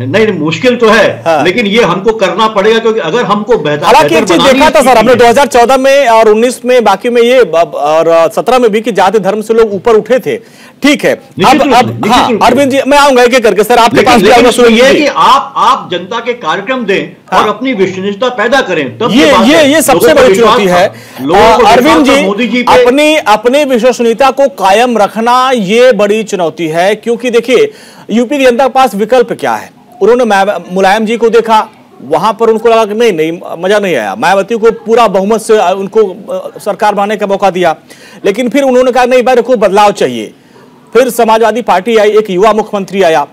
नहीं, मुश्किल तो है, लेकिन ये हमको करना पड़ेगा। क्योंकि अगर हमको बेहतर, हालांकि एक चीज देखा था सर हमने 2014 में और 19 में, बाकी में ये और 17 में भी कि जाति धर्म से लोग ऊपर उठे थे। ठीक है, अब अरविंद जी मैं आऊंगा एक एक करके। सर आपके पास ये कि आप जनता के कार्यक्रम दें और अपनी विश्वसनीयता पैदा करें, तब ये सबसे बड़ी चुनौती है अरविंद जी। अपनी विश्वसनीयता को कायम रखना ये बड़ी चुनौती है। क्योंकि देखिए यूपी की जनता के पास विकल्प क्या है? उन्होंने मुलायम जी को देखा, वहां पर उनको लगा कि नहीं मजा नहीं आया। मायावती को पूरा बहुमत से उनको सरकार बनाने का मौका दिया, लेकिन फिर उन्होंने कहा नहीं भाई देखो बदलाव चाहिए। फिर समाजवादी पार्टी आई, एक युवा मुख्यमंत्री आया,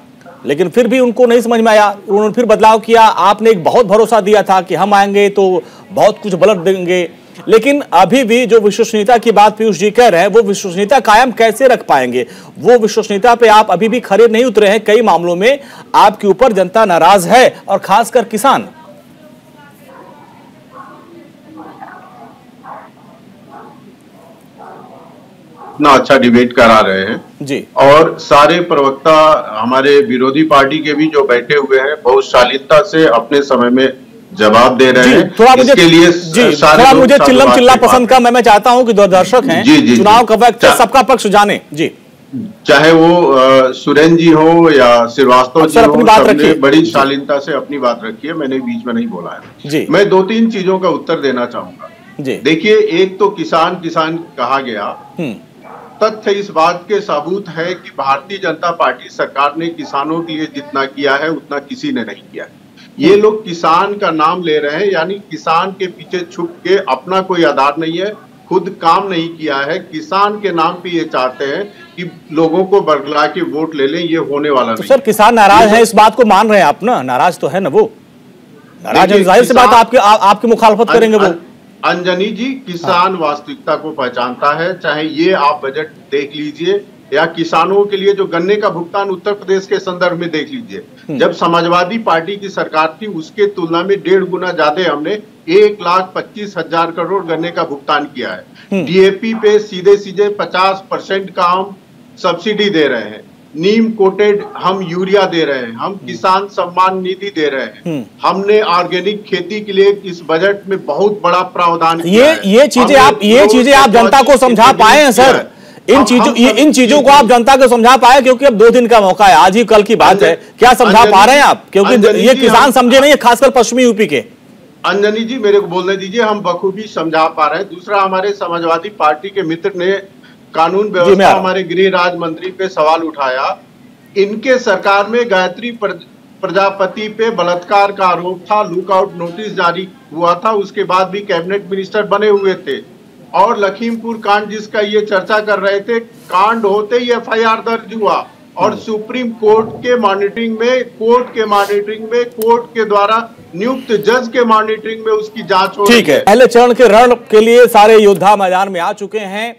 लेकिन फिर भी उनको नहीं समझ में आया। उन्होंने फिर बदलाव किया। आपने एक बहुत भरोसा दिया था कि हम आएंगे तो बहुत कुछ बदल देंगे, लेकिन अभी भी जो विश्वसनीयता की बात पीयूष जी कह रहे हैं, वो विश्वसनीयता कायम कैसे रख पाएंगे? वो विश्वसनीयता पे आप अभी भी खरे नहीं उतरे हैं। कई मामलों में आपके ऊपर जनता नाराज है और खासकर किसान। इतना अच्छा डिबेट करा रहे हैं जी, और सारे प्रवक्ता हमारे विरोधी पार्टी के भी जो बैठे हुए हैं बहुत शालीनता से अपने समय में जवाब दे रहे हैं। थोड़ा मुझे चिल्लम चिल्ला पसंद का मैं चाहता हूं कि दर्शक हैं चुनाव का वक्त सबका पक्ष जाने। जी, चाहे वो सुरेंद्र जी हो या श्रीवास्तव जी हो, सबने बड़ी शालीनता से अपनी बात रखी है। मैंने बीच में नहीं बोला है जी। मैं 2-3 चीजों का उत्तर देना चाहूंगा जी। देखिए, एक तो किसान कहा गया, तथ्य इस बात के सबूत है कि भारतीय जनता पार्टी सरकार ने किसानों के लिए जितना किया है उतना किसी ने नहीं किया। ये लोग किसान का नाम ले रहे हैं, यानी किसान के पीछे छुप के अपना कोई आधार नहीं है, खुद काम नहीं किया है, किसान के नाम पे ये चाहते हैं कि लोगों को बरगला के वोट ले लें। ये होने वाला नहीं। सर किसान नाराज है, इस बात को मान रहे हैं आप ना? नाराज तो है ना वो, नाराज है, जाहिर सी बात आपकी मुखालफत करेंगे वो। अंजनी जी, किसान वास्तविकता को पहचानता है। चाहे ये आप बजट देख लीजिए, या किसानों के लिए जो गन्ने का भुगतान उत्तर प्रदेश के संदर्भ में देख लीजिए, जब समाजवादी पार्टी की सरकार थी उसके तुलना में 1.5 गुना ज्यादा हमने 1,25,000 करोड़ गन्ने का भुगतान किया है। डीएपी पे सीधे सीधे 50% का हम सब्सिडी दे रहे हैं, नीम कोटेड हम यूरिया दे रहे हैं, हम किसान सम्मान निधि दे रहे हैं, हमने ऑर्गेनिक खेती के लिए इस बजट में बहुत बड़ा प्रावधान किया है। ये चीजें आप जनता को समझा पाए हैं सर? इन चीजों को आप जनता को समझा पाए? क्योंकि अब 2 दिन का मौका है, आज ही कल की बात है, क्या समझा पा रहे हैं आप? क्योंकि ये किसान समझे नहीं है, खासकर पश्चिमी यूपी के। अंजनी जी मेरे को बोलने दीजिए, हम बखूबी समझा पा रहे हैं। दूसरा, हमारे समाजवादी पार्टी के मित्र ने कानून व्यवस्था हमारे गृह राज्य मंत्री पे सवाल उठाया। इनके सरकार में गायत्री प्रजापति पे बलात्कार का आरोप था, लुकआउट नोटिस जारी हुआ था, उसके बाद भी कैबिनेट मिनिस्टर बने हुए थे। और लखीमपुर कांड जिसका ये चर्चा कर रहे थे, कांड होते ही एफआईआर दर्ज हुआ और सुप्रीम कोर्ट के मॉनिटरिंग में, कोर्ट के द्वारा नियुक्त जज के मॉनिटरिंग में उसकी जांच हो रही है। ठीक है, पहले चरण के रण के लिए सारे योद्धा मैदान में आ चुके हैं।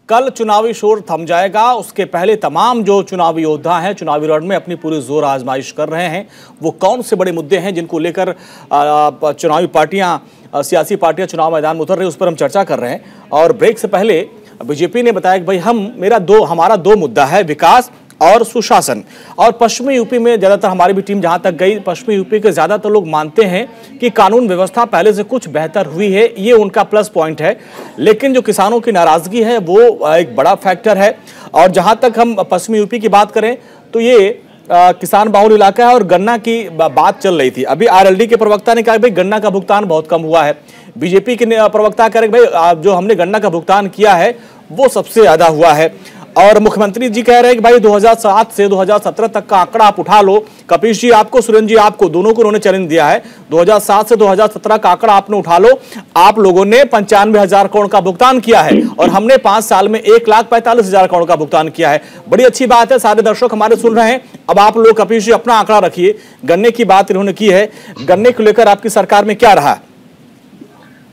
कल चुनावी शोर थम जाएगा, उसके पहले तमाम जो चुनावी योद्धा हैं चुनावी रण में अपनी पूरी जोर आजमाइश कर रहे हैं। वो कौन से बड़े मुद्दे हैं जिनको लेकर चुनावी पार्टियां, सियासी पार्टियां चुनाव मैदान में उतर रही है, उस पर हम चर्चा कर रहे हैं। और ब्रेक से पहले बीजेपी ने बताया कि भाई हमारा दो मुद्दा है, विकास और सुशासन। और पश्चिमी यूपी में ज्यादातर हमारी भी टीम जहां तक गई, पश्चिमी यूपी के ज्यादातर लोग मानते हैं कि कानून व्यवस्था पहले से कुछ बेहतर हुई है, ये उनका प्लस पॉइंट है। लेकिन जो किसानों की नाराजगी है वो एक बड़ा फैक्टर है। और जहां तक हम पश्चिमी यूपी की बात करें तो ये किसान बाहुल इलाका है और गन्ना की बात चल रही थी। अभी आरएलडी के प्रवक्ता ने कहा भाई गन्ना का भुगतान बहुत कम हुआ है। बीजेपी के प्रवक्ता कह रहे भाई जो हमने गन्ना का भुगतान किया है वो सबसे ज्यादा हुआ है। और मुख्यमंत्री जी कह रहे हैं कि भाई 2007 से 2017 तक का आंकड़ा आप उठा लो। कपीश जी आपको, सुरेंद्र जी आपको, दोनों को उन्होंने चैलेंज दिया है। 2007 से 2017 का आंकड़ा आपने उठा लो, आप लोगों ने 95,000 करोड़ का भुगतान किया है और हमने 5 साल में 1,45,000 करोड़ का भुगतान किया है। बड़ी अच्छी बात है, सारे दर्शक हमारे सुन रहे हैं। अब आप लोग कपीश जी अपना आंकड़ा रखिए। गन्ने की बात इन्होंने की है, गन्ने को लेकर आपकी सरकार में क्या रहा?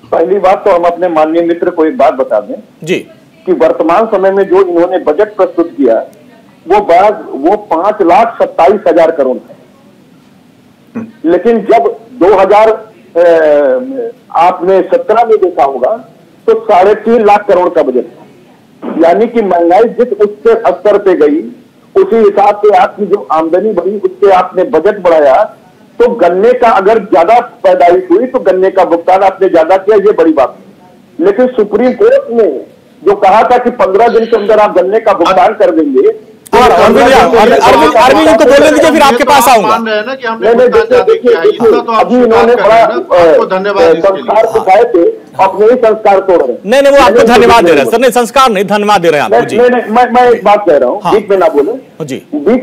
पहली बात तो हम अपने माननीय मित्र को एक बात बता दें जी कि वर्तमान समय में जो इन्होंने बजट प्रस्तुत किया वो 5,27,000 करोड़ है। लेकिन जब 2000 आपने 17 में देखा होगा तो 3.5 लाख करोड़ का बजट था। यानी कि महंगाई जिस उच्च स्तर पे गई उसी हिसाब से आपकी जो आमदनी बढ़ी उससे आपने बजट बढ़ाया। तो गन्ने का अगर ज्यादा पैदाइश हुई तो गन्ने का भुगतान आपने ज्यादा किया, ये बड़ी बात है। लेकिन सुप्रीम कोर्ट ने जो कहा था कि 15 दिन के अंदर आप गन्ने का भुगतान कर देंगे, अरविंद को बोलने दीजिए, फिर आपके पास आऊंगा। अभी इन्होंने बड़ा संस्कार दिखाए थे, अपने ही संस्कार तोड़ रहे हैं। नहीं, वो आपको धन्यवाद दे रहे हैं सर। नहीं, संस्कार नहीं, धन्यवाद दे रहे हैं आपको जी। मैं एक बात कह रहा हूँ, बीच में ना बोले जी, बीच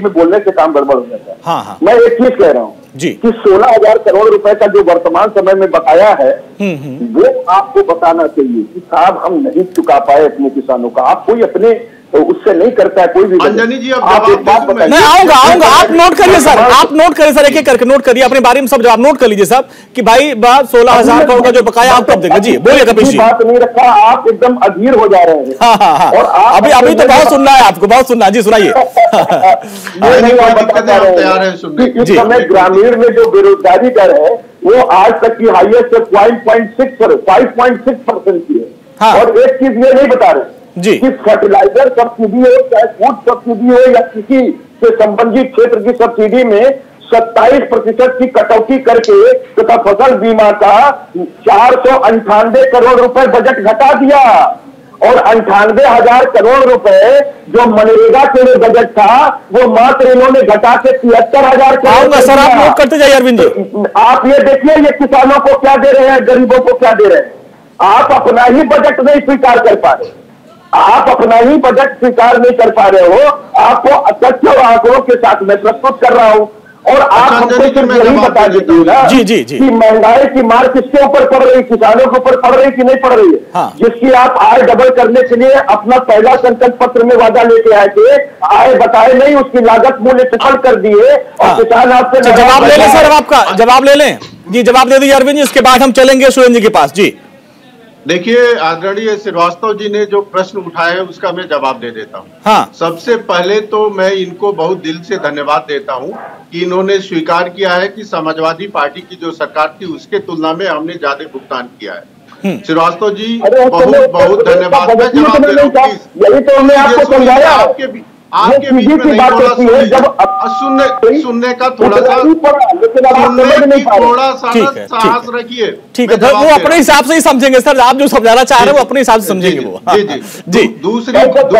में बोलने से काम गड़बड़ हो जाता है। हाँ। मैं एक चीज कह रहा हूँ जी कि 16,000 करोड़ रुपए का जो वर्तमान समय में बकाया है वो आपको बताना चाहिए कि साहब हम नहीं चुका पाए अपने किसानों का। आप कोई अपने उससे नहीं करता है कोई भी। अंजनी जी आप एक बात बताइए। मैं आऊंगा। आप नोट करिए सर, आप नोट करिए सर, एक एक करके नोट करिए, अपने बारे में सब जवाब नोट कर लीजिए साहब कि भाई 16,000 करोड़ का जो बकाया आप कब देंगे। जी बोलिए कपीश जी। बात नहीं रखा, आप एकदम अधीर हो जा रहे हैं। हाँ। और अभी तो बहुत सुनना है आपको, बहुत सुनना। जी सुनाइए। इस समय ग्रामीण में जो बेरोजगारी दर है वो आज तक की हाईएस्ट 5.6% की है। और एक चीज ये नहीं बता रहे जी कि फर्टिलाइजर सब्सिडी हो चाहे फूड सब्सिडी हो या किसी से संबंधित क्षेत्र की सब्सिडी में 27% की कटौती करके तथा फसल बीमा का 498 करोड़ रुपए बजट घटा दिया। और 98,000 करोड़ रुपए जो मनरेगा के लिए बजट था वो मात्र इन्होंने घटा के 73,000 करोड़। सर आप नोट करते जाइए अरविंद जी। आप ये देखिए ये किसानों को क्या दे रहे हैं, गरीबों को क्या दे रहे हैं। आप अपना ही बजट नहीं स्वीकार कर पा रहे, आप अपना ही बजट स्वीकार नहीं कर पा रहे हो। आपको तथ्य और आंकड़ों के साथ मैं प्रस्तुत कर रहा हूं और आप हमको सिर्फ यही बता दीजिए ना जी कि महंगाई की मार किसके ऊपर पड़ रही, किसानों के ऊपर पड़ रही कि नहीं पड़ रही है। हाँ। जिसकी आप आय डबल करने के लिए अपना पहला संकल्प पत्र में वादा लेके आए थे, आय बताए नहीं, उसकी लागत मूल्य ट्रिपल कर दिए और किसान आपसे जवाब ले लें सर, आपका जवाब ले लें जी। जवाब दे दीजिए अरविंद जी, इसके बाद हम चलेंगे सुरेंद्र जी के पास। जी देखिए, आदरणीय श्रीवास्तव जी ने जो प्रश्न उठाया है उसका मैं जवाब दे देता हूँ। हाँ। सबसे पहले तो मैं इनको बहुत दिल से धन्यवाद देता हूँ कि इन्होंने स्वीकार किया है कि समाजवादी पार्टी की जो सरकार थी उसके तुलना में हमने ज्यादा भुगतान किया है। श्रीवास्तव जी बहुत बहुत धन्यवाद। मैं जवाब दे रहा हूँ, यही तो हमने आपको समझाया। आपके बीच में नहीं बोला, सुनने का थोड़ा सा साहस रखिए। ठीक है, वो अपने हिसाब से ही समझेंगे सर, आप जो समझाना चाह रहे हैं वो अपने हिसाब से समझेंगे वो। जी दूसरी बात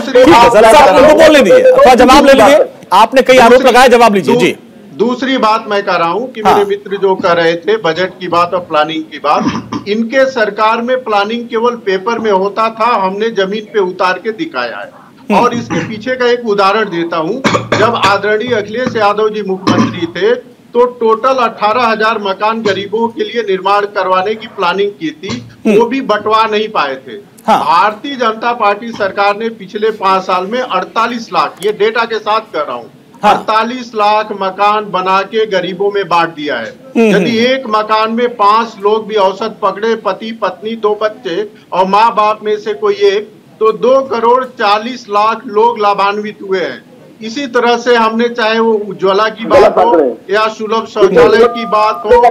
ठीक है सर, उनको बोलने दीजिए, अपना जवाब ले लीजिए। आपने कई आरोप लगाए, जवाब लीजिए। जी, दूसरी बात मैं कह रहा हूं कि मेरे मित्र जो कर रहे थे बजट की बात और प्लानिंग की बात, इनके सरकार में प्लानिंग केवल पेपर में होता था, हमने जमीन पे उतार के दिखाया है। और इसके पीछे का एक उदाहरण देता हूं। जब आदरणीय अखिलेश यादव जी मुख्यमंत्री थे तो टोटल 18,000 मकान गरीबों के लिए निर्माण करवाने की प्लानिंग की थी, वो भी बंटवा नहीं पाए थे। भारतीय जनता पार्टी सरकार ने पिछले 5 साल में 48 लाख, ये डेटा के साथ कर रहा हूँ, 48 लाख मकान बना के गरीबों में बांट दिया है। यदि एक मकान में 5 लोग भी औसत पकड़े, पति पत्नी 2 बच्चे और माँ बाप में से कोई एक, तो 2,40,00,000 लोग लाभान्वित हुए हैं। इसी तरह से हमने चाहे वो उज्ज्वला की बात हो या सुलभ शौचालय की बात हो,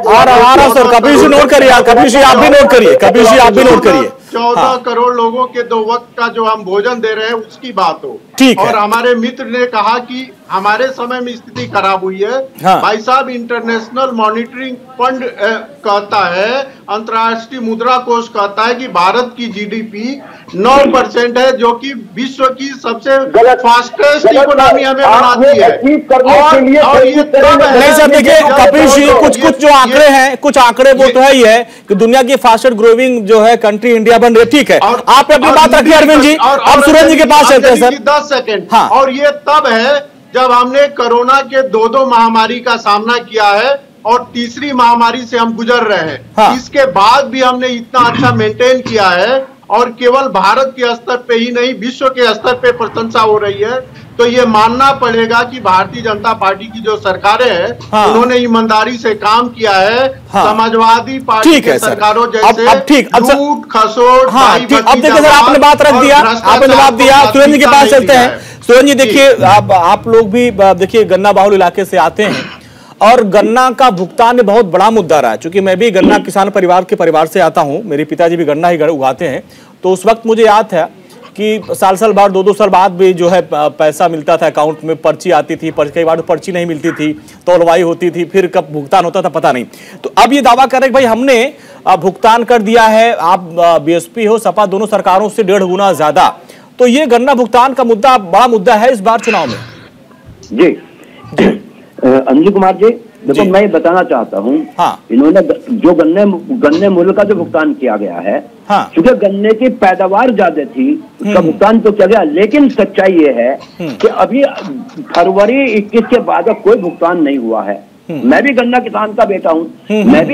सर कपिल जी नोट करिए, कपिल जी आप भी नोट करिए, कपिल जी आप भी नोट करिए। 14 करोड़ लोगों के 2 वक्त का जो हम भोजन दे रहे हैं उसकी बात हो। और हमारे मित्र ने कहा कि हमारे समय में स्थिति खराब हुई है। भाई साहब, इंटरनेशनल मॉनिटरिंग फंड कहता है, अंतर्राष्ट्रीय मुद्रा कोष कहता है कि भारत की जीडीपी 9% है, जो कि विश्व की सबसे फास्टेस्ट इकोनॉमी हमें बनाती है। और ये नहीं सर, देखिए कपिल जी, कुछ जो आंकड़े हैं, कुछ आंकड़े वो तो है ही है कि दुनिया की फास्टेस्ट ग्रोइंग जो है कंट्री इंडिया बन रही है। ठीक है, आप अपनी बात रखिए अरविंद जी। अब सुरेंद्र जी के पास चलते हैं सर। 10 सेकंड। और ये तब है जब हमने कोरोना के 2 महामारी का सामना किया है और तीसरी महामारी से हम गुजर रहे हैं। इसके बाद भी हमने इतना अच्छा मेंटेन किया है और केवल भारत के स्तर पे ही नहीं, विश्व के स्तर पे प्रशंसा हो रही है। तो ये मानना पड़ेगा कि भारतीय जनता पार्टी की जो सरकारें हैं उन्होंने ईमानदारी से काम किया है। समाजवादी पार्टी की सरकारों जैसे लूट खसोट। अब देखिए सर, आपने बात रख दिया, आपने जवाब दिया। सुरेंद्र जी के पास चलते हैं। सुरेंद्र जी देखिए, आप लोग भी देखिए गन्ना बाहुल इलाके से आते हैं और गन्ना का भुगतान में बहुत बड़ा मुद्दा रहा है। चूंकि मैं भी गन्ना किसान परिवार से आता हूं, मेरे पिताजी भी गन्ना ही उगाते हैं, तो उस वक्त मुझे याद है कि साल बाद 2 साल बाद भी जो है पैसा मिलता था अकाउंट में, पर्ची आती थी, कई बार पर्ची नहीं मिलती थी, तोलवाई होती थी, फिर कब भुगतान होता था पता नहीं। तो अब ये दावा कर रहे कि भाई हमने भुगतान कर दिया है, आप बीएसपी हो सपा दोनों सरकारों से 1.5 गुना ज्यादा। तो ये गन्ना भुगतान का मुद्दा बड़ा मुद्दा है इस बार चुनाव में। जी अंजू कुमार जी, देखो मैं ये बताना चाहता हूँ, इन्होंने जो गन्ने मूल्य का जो भुगतान किया गया है, क्योंकि गन्ने की पैदावार ज्यादा थी, उसका भुगतान तो किया गया। लेकिन सच्चाई ये है कि अभी फरवरी 21 के बाद कोई भुगतान नहीं हुआ है। मैं भी गन्ना किसान का बेटा हूँ, मैं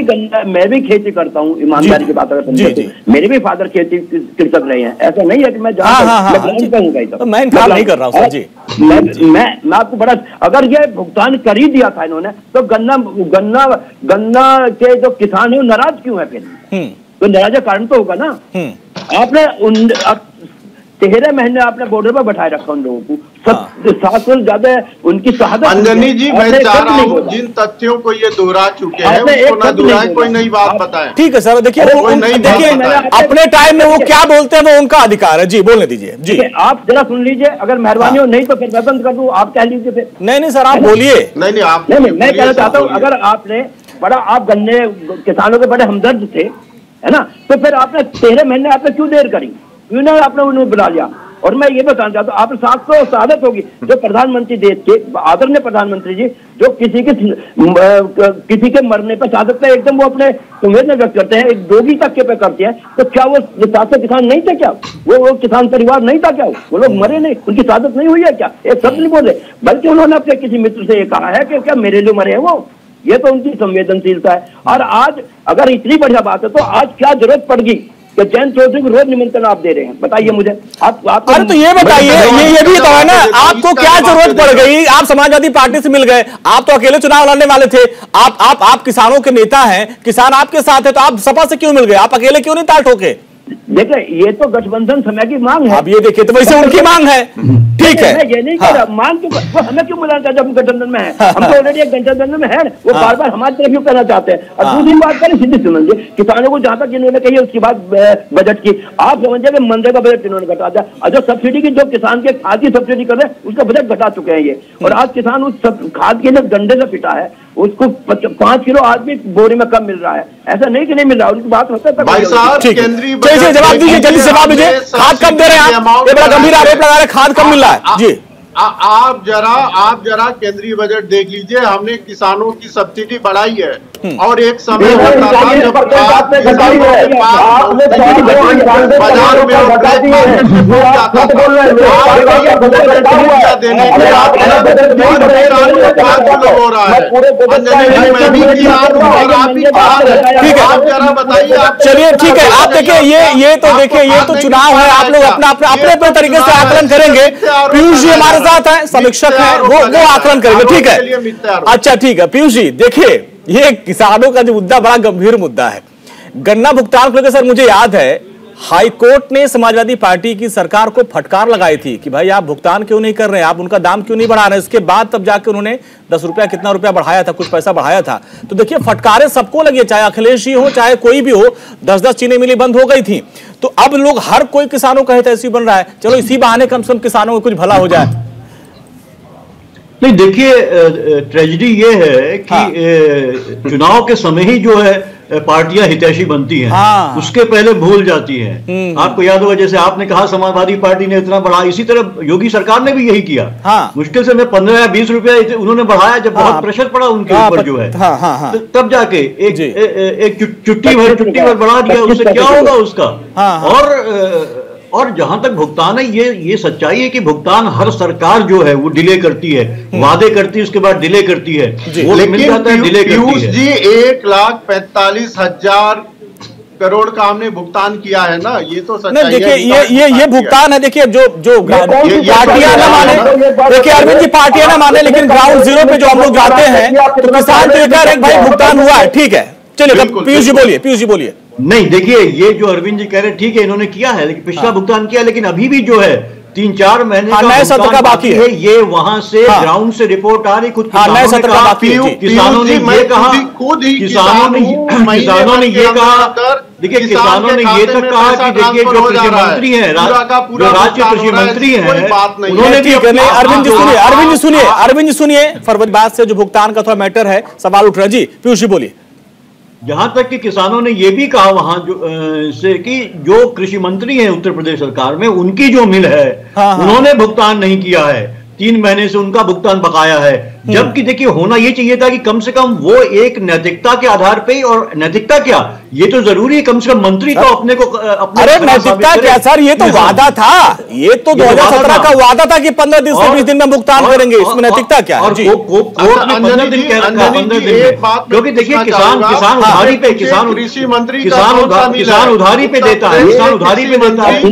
भी खेती करता हूँ, ईमानदारी की बात अगर समझे तो। मेरे भी फादर खेती कृषक रहे हैं, ऐसा नहीं है कि मैं नहीं कर रहा हूँ जी। मैं आपको बड़ा, अगर ये भुगतान कर ही दिया था इन्होंने तो गन्ना के जो किसान है वो नाराज क्यों है फिर? तो नाराज कारण तो होगा ना। आपने 13 महीने आपने बॉर्डर पर बैठाए रखा उन लोगों को, 7 साल ज्यादा उनकी शहादत। अंजनी जी, मैं चाह रहा हूँ जिन तथ्यों को ये दोहरा चुके हैं उसको न दोहराए, कोई नई बात बताएं। ठीक है सर, देखिए अपने टाइम में वो क्या बोलते हैं वो उनका अधिकार है। जी बोलने दीजिए। जी आप जरा सुन लीजिए, अगर मेहरबानी हो, नहीं तो फिर मैं बंद कर दूं, आप कह लीजिए फिर। नहीं सर, आप बोलिए। नहीं, मैं कहना चाहता हूँ, अगर आपने आप गन्ने किसानों के बड़े हमदर्द थे, है ना, तो फिर आपने 13 महीने आपने क्यों देर करी, क्यों ना आपने उन्हें बुला लिया? और मैं ये बताना चाहता हूँ, आप साथ तो शहादत होगी जो प्रधानमंत्री देश के आदरणीय प्रधानमंत्री जी, जो किसी के मरने पर शहादत पे एकदम वो अपने संवेदना व्यक्त करते हैं, एक दोगी तक पे करते हैं। तो क्या वो 700 किसान नहीं थे क्या? वो किसान परिवार नहीं था क्या? वो लोग मरे नहीं, उनकी शहादत नहीं हुई है क्या? एक शब्द नहीं बोले, बल्कि उन्होंने अपने किसी मित्र से ये कहा है कि क्या मेरे लिए मरे हैं वो? ये तो उनकी संवेदनशीलता है। और आज अगर इतनी बढ़िया बात है तो आज क्या जरूरत पड़ गई कि जयंत चौधरी को रोज निमंत्रण आप दे रहे हैं? बताइए मुझे आप। अरे तो ये बताइए, ये भी तो है ना, आपको क्या जरूरत पड़ गई? आप समाजवादी पार्टी से मिल गए, आप तो अकेले चुनाव लड़ने वाले थे। आप किसानों के नेता हैं, किसान आपके साथ है, तो आप सपा से क्यों मिल गए? आप अकेले क्यों नहीं ताल ठोके? देखिए, ये तो गठबंधन समय की मांग है। अब ये देखिए, तो वैसे उनकी मांग है, ठीक है। मैं ये नहीं कह रहा मांग क्यों, वो हमें क्यों बुलाना चाहते? हम गठबंधन में हैं, हम तो ऑलरेडी एक गठबंधन में हैं। वो बार बार हमारी तरफ क्यों करना चाहते हैं? और दूसरी बात करें, सीधी समझिए, किसानों को जहां तक इन्होंने कही, उसके बाद बजट की आप समझिए कि मनरेगा बजट इन्होंने घटा दिया, और जो सब्सिडी की, जो किसान के खाद की सब्सिडी कर रहे हैं, उसका बजट घटा चुके हैं ये। और आज किसान उस खाद के लिए डंडे से पिटा है, उसको 5 किलो आज भी बोरी में कम मिल रहा है। ऐसा नहीं कि नहीं मिल रहा, उनकी बात होता है। भाई साहब, केंद्रीय जवाब दीजिए, जल्दी से जवाब दीजिए। खाद कम दे रहे हैं आप, ये बड़ा गंभीर आरोप लगा रहे हैं, खाद कम मिल रहा है जी। आप जरा केंद्रीय बजट देख लीजिए। हमने किसानों की सब्सिडी बढ़ाई है, और एक समय होता था जब बाजार में हो रहा है। चलिए ठीक है, आप देखिए, ये तो देखिए, ये तो चुनाव है, आप लोग अपने तरीके से आकलन करेंगे। पीयूष जी हमारे साथ हैं, समीक्षक हैं, वो आकलन करेंगे, ठीक है। अच्छा ठीक है, पीयूष जी देखिए, ये किसानों का जो मुद्दा बड़ा गंभीर मुद्दा है। गन्ना भुगतान को लेकर सर मुझे याद है, हाई कोर्ट ने समाजवादी पार्टी की सरकार को फटकार लगाई थी कि भाई आप भुगतान क्यों नहीं कर रहे हैं, आप उनका दाम क्यों नहीं बढ़ा रहे हैं। इसके बाद तब जाके उन्होंने 10 रुपया कितना रुपया बढ़ाया था, कुछ पैसा बढ़ाया था। तो देखिए, फटकारें सबको लगी, चाहे अखिलेश जी हो चाहे कोई भी हो। 10-10 चीनी मिली बंद हो गई थी, तो अब लोग हर कोई किसानों का हित ऐसी बन रहा है, चलो इसी बहाने कम से कम किसानों को कुछ भला हो जाए। नहीं देखिए, ट्रेजेडी ये है कि चुनाव के समय ही जो है पार्टियां हितैषी बनती हैं, उसके पहले भूल जाती हैं। आपको याद होगा, जैसे आपने कहा समाजवादी पार्टी ने इतना बढ़ा, इसी तरह योगी सरकार ने भी यही किया। मुश्किल से 15 या 20 रुपया उन्होंने बढ़ाया, जब बहुत प्रेशर पड़ा उनके ऊपर जो है, तब जाके एक चुट्टी भर बढ़ा दिया। उससे क्या होगा उसका? और जहां तक भुगतान है, ये सच्चाई है कि भुगतान हर सरकार जो है वो डिले करती है, वादे करती है, उसके बाद डिले करती है, वो मिल जाता है, डिले करती है। जी 1,45,000 करोड़ का हमने भुगतान किया है ना, ये तो सच्चाई है। देखिए, ये भुगतान है। देखिए, जो पार्टियां ना माने, देखिए अरविंद जी, पार्टियां ना माने, लेकिन ग्राउंड जीरो पे जो हम लोग जाते हैं तो किसान तो कह रहे हैं भाई भुगतान हुआ है, ठीक है। चलिए पीयूष जी बोलिए। नहीं देखिए, ये जो अरविंद जी कह रहे हैं ठीक है, इन्होंने किया है, लेकिन पिछला भुगतान किया, लेकिन अभी भी जो है 3-4 महीने का नए सत्र का बाकी है। ये वहां से ग्राउंड से रिपोर्ट आ रही, खुद नए सत्र का बाकी है। किसानों ने ये कहा, किसानों ने ये कहा, देखिए किसानों ने ये तक कहा कि देखिए जो कृषि मंत्री हैं, जो राज्य कृषि मंत्री हैं, उन्होंने भी अरविंद जी सुनिए, फरवरी बाद से जो भुगतान का थोड़ा मैटर है, सवाल उठ रहा है जी। पीयूष जी बोलिए। जहां तक कि किसानों ने यह भी कहा वहां से कि जो कृषि मंत्री हैं उत्तर प्रदेश सरकार में, उनकी जो मिल है उन्होंने भुगतान नहीं किया है, 3 महीने से उनका भुगतान बकाया है। जबकि देखिए, होना यह चाहिए था कि कम से कम वो एक नैतिकता के आधार पे, और नैतिकता क्या, ये तो जरूरी है कम से कम मंत्री तो अपने को अरे नैतिकता क्या सर, ये तो वादा था, ये तो 2017 का वादा था कि 15 दिन से 20 दिन में भुगतान करेंगे, इसमें नैतिकता क्या? कोर्ट ने 15 दिन कह रखा, 15 दिन में, क्योंकि देखिए किसान उधारी पे, कृषि मंत्री किसान उधारी पे देता है, किसान उधारी पे देता है।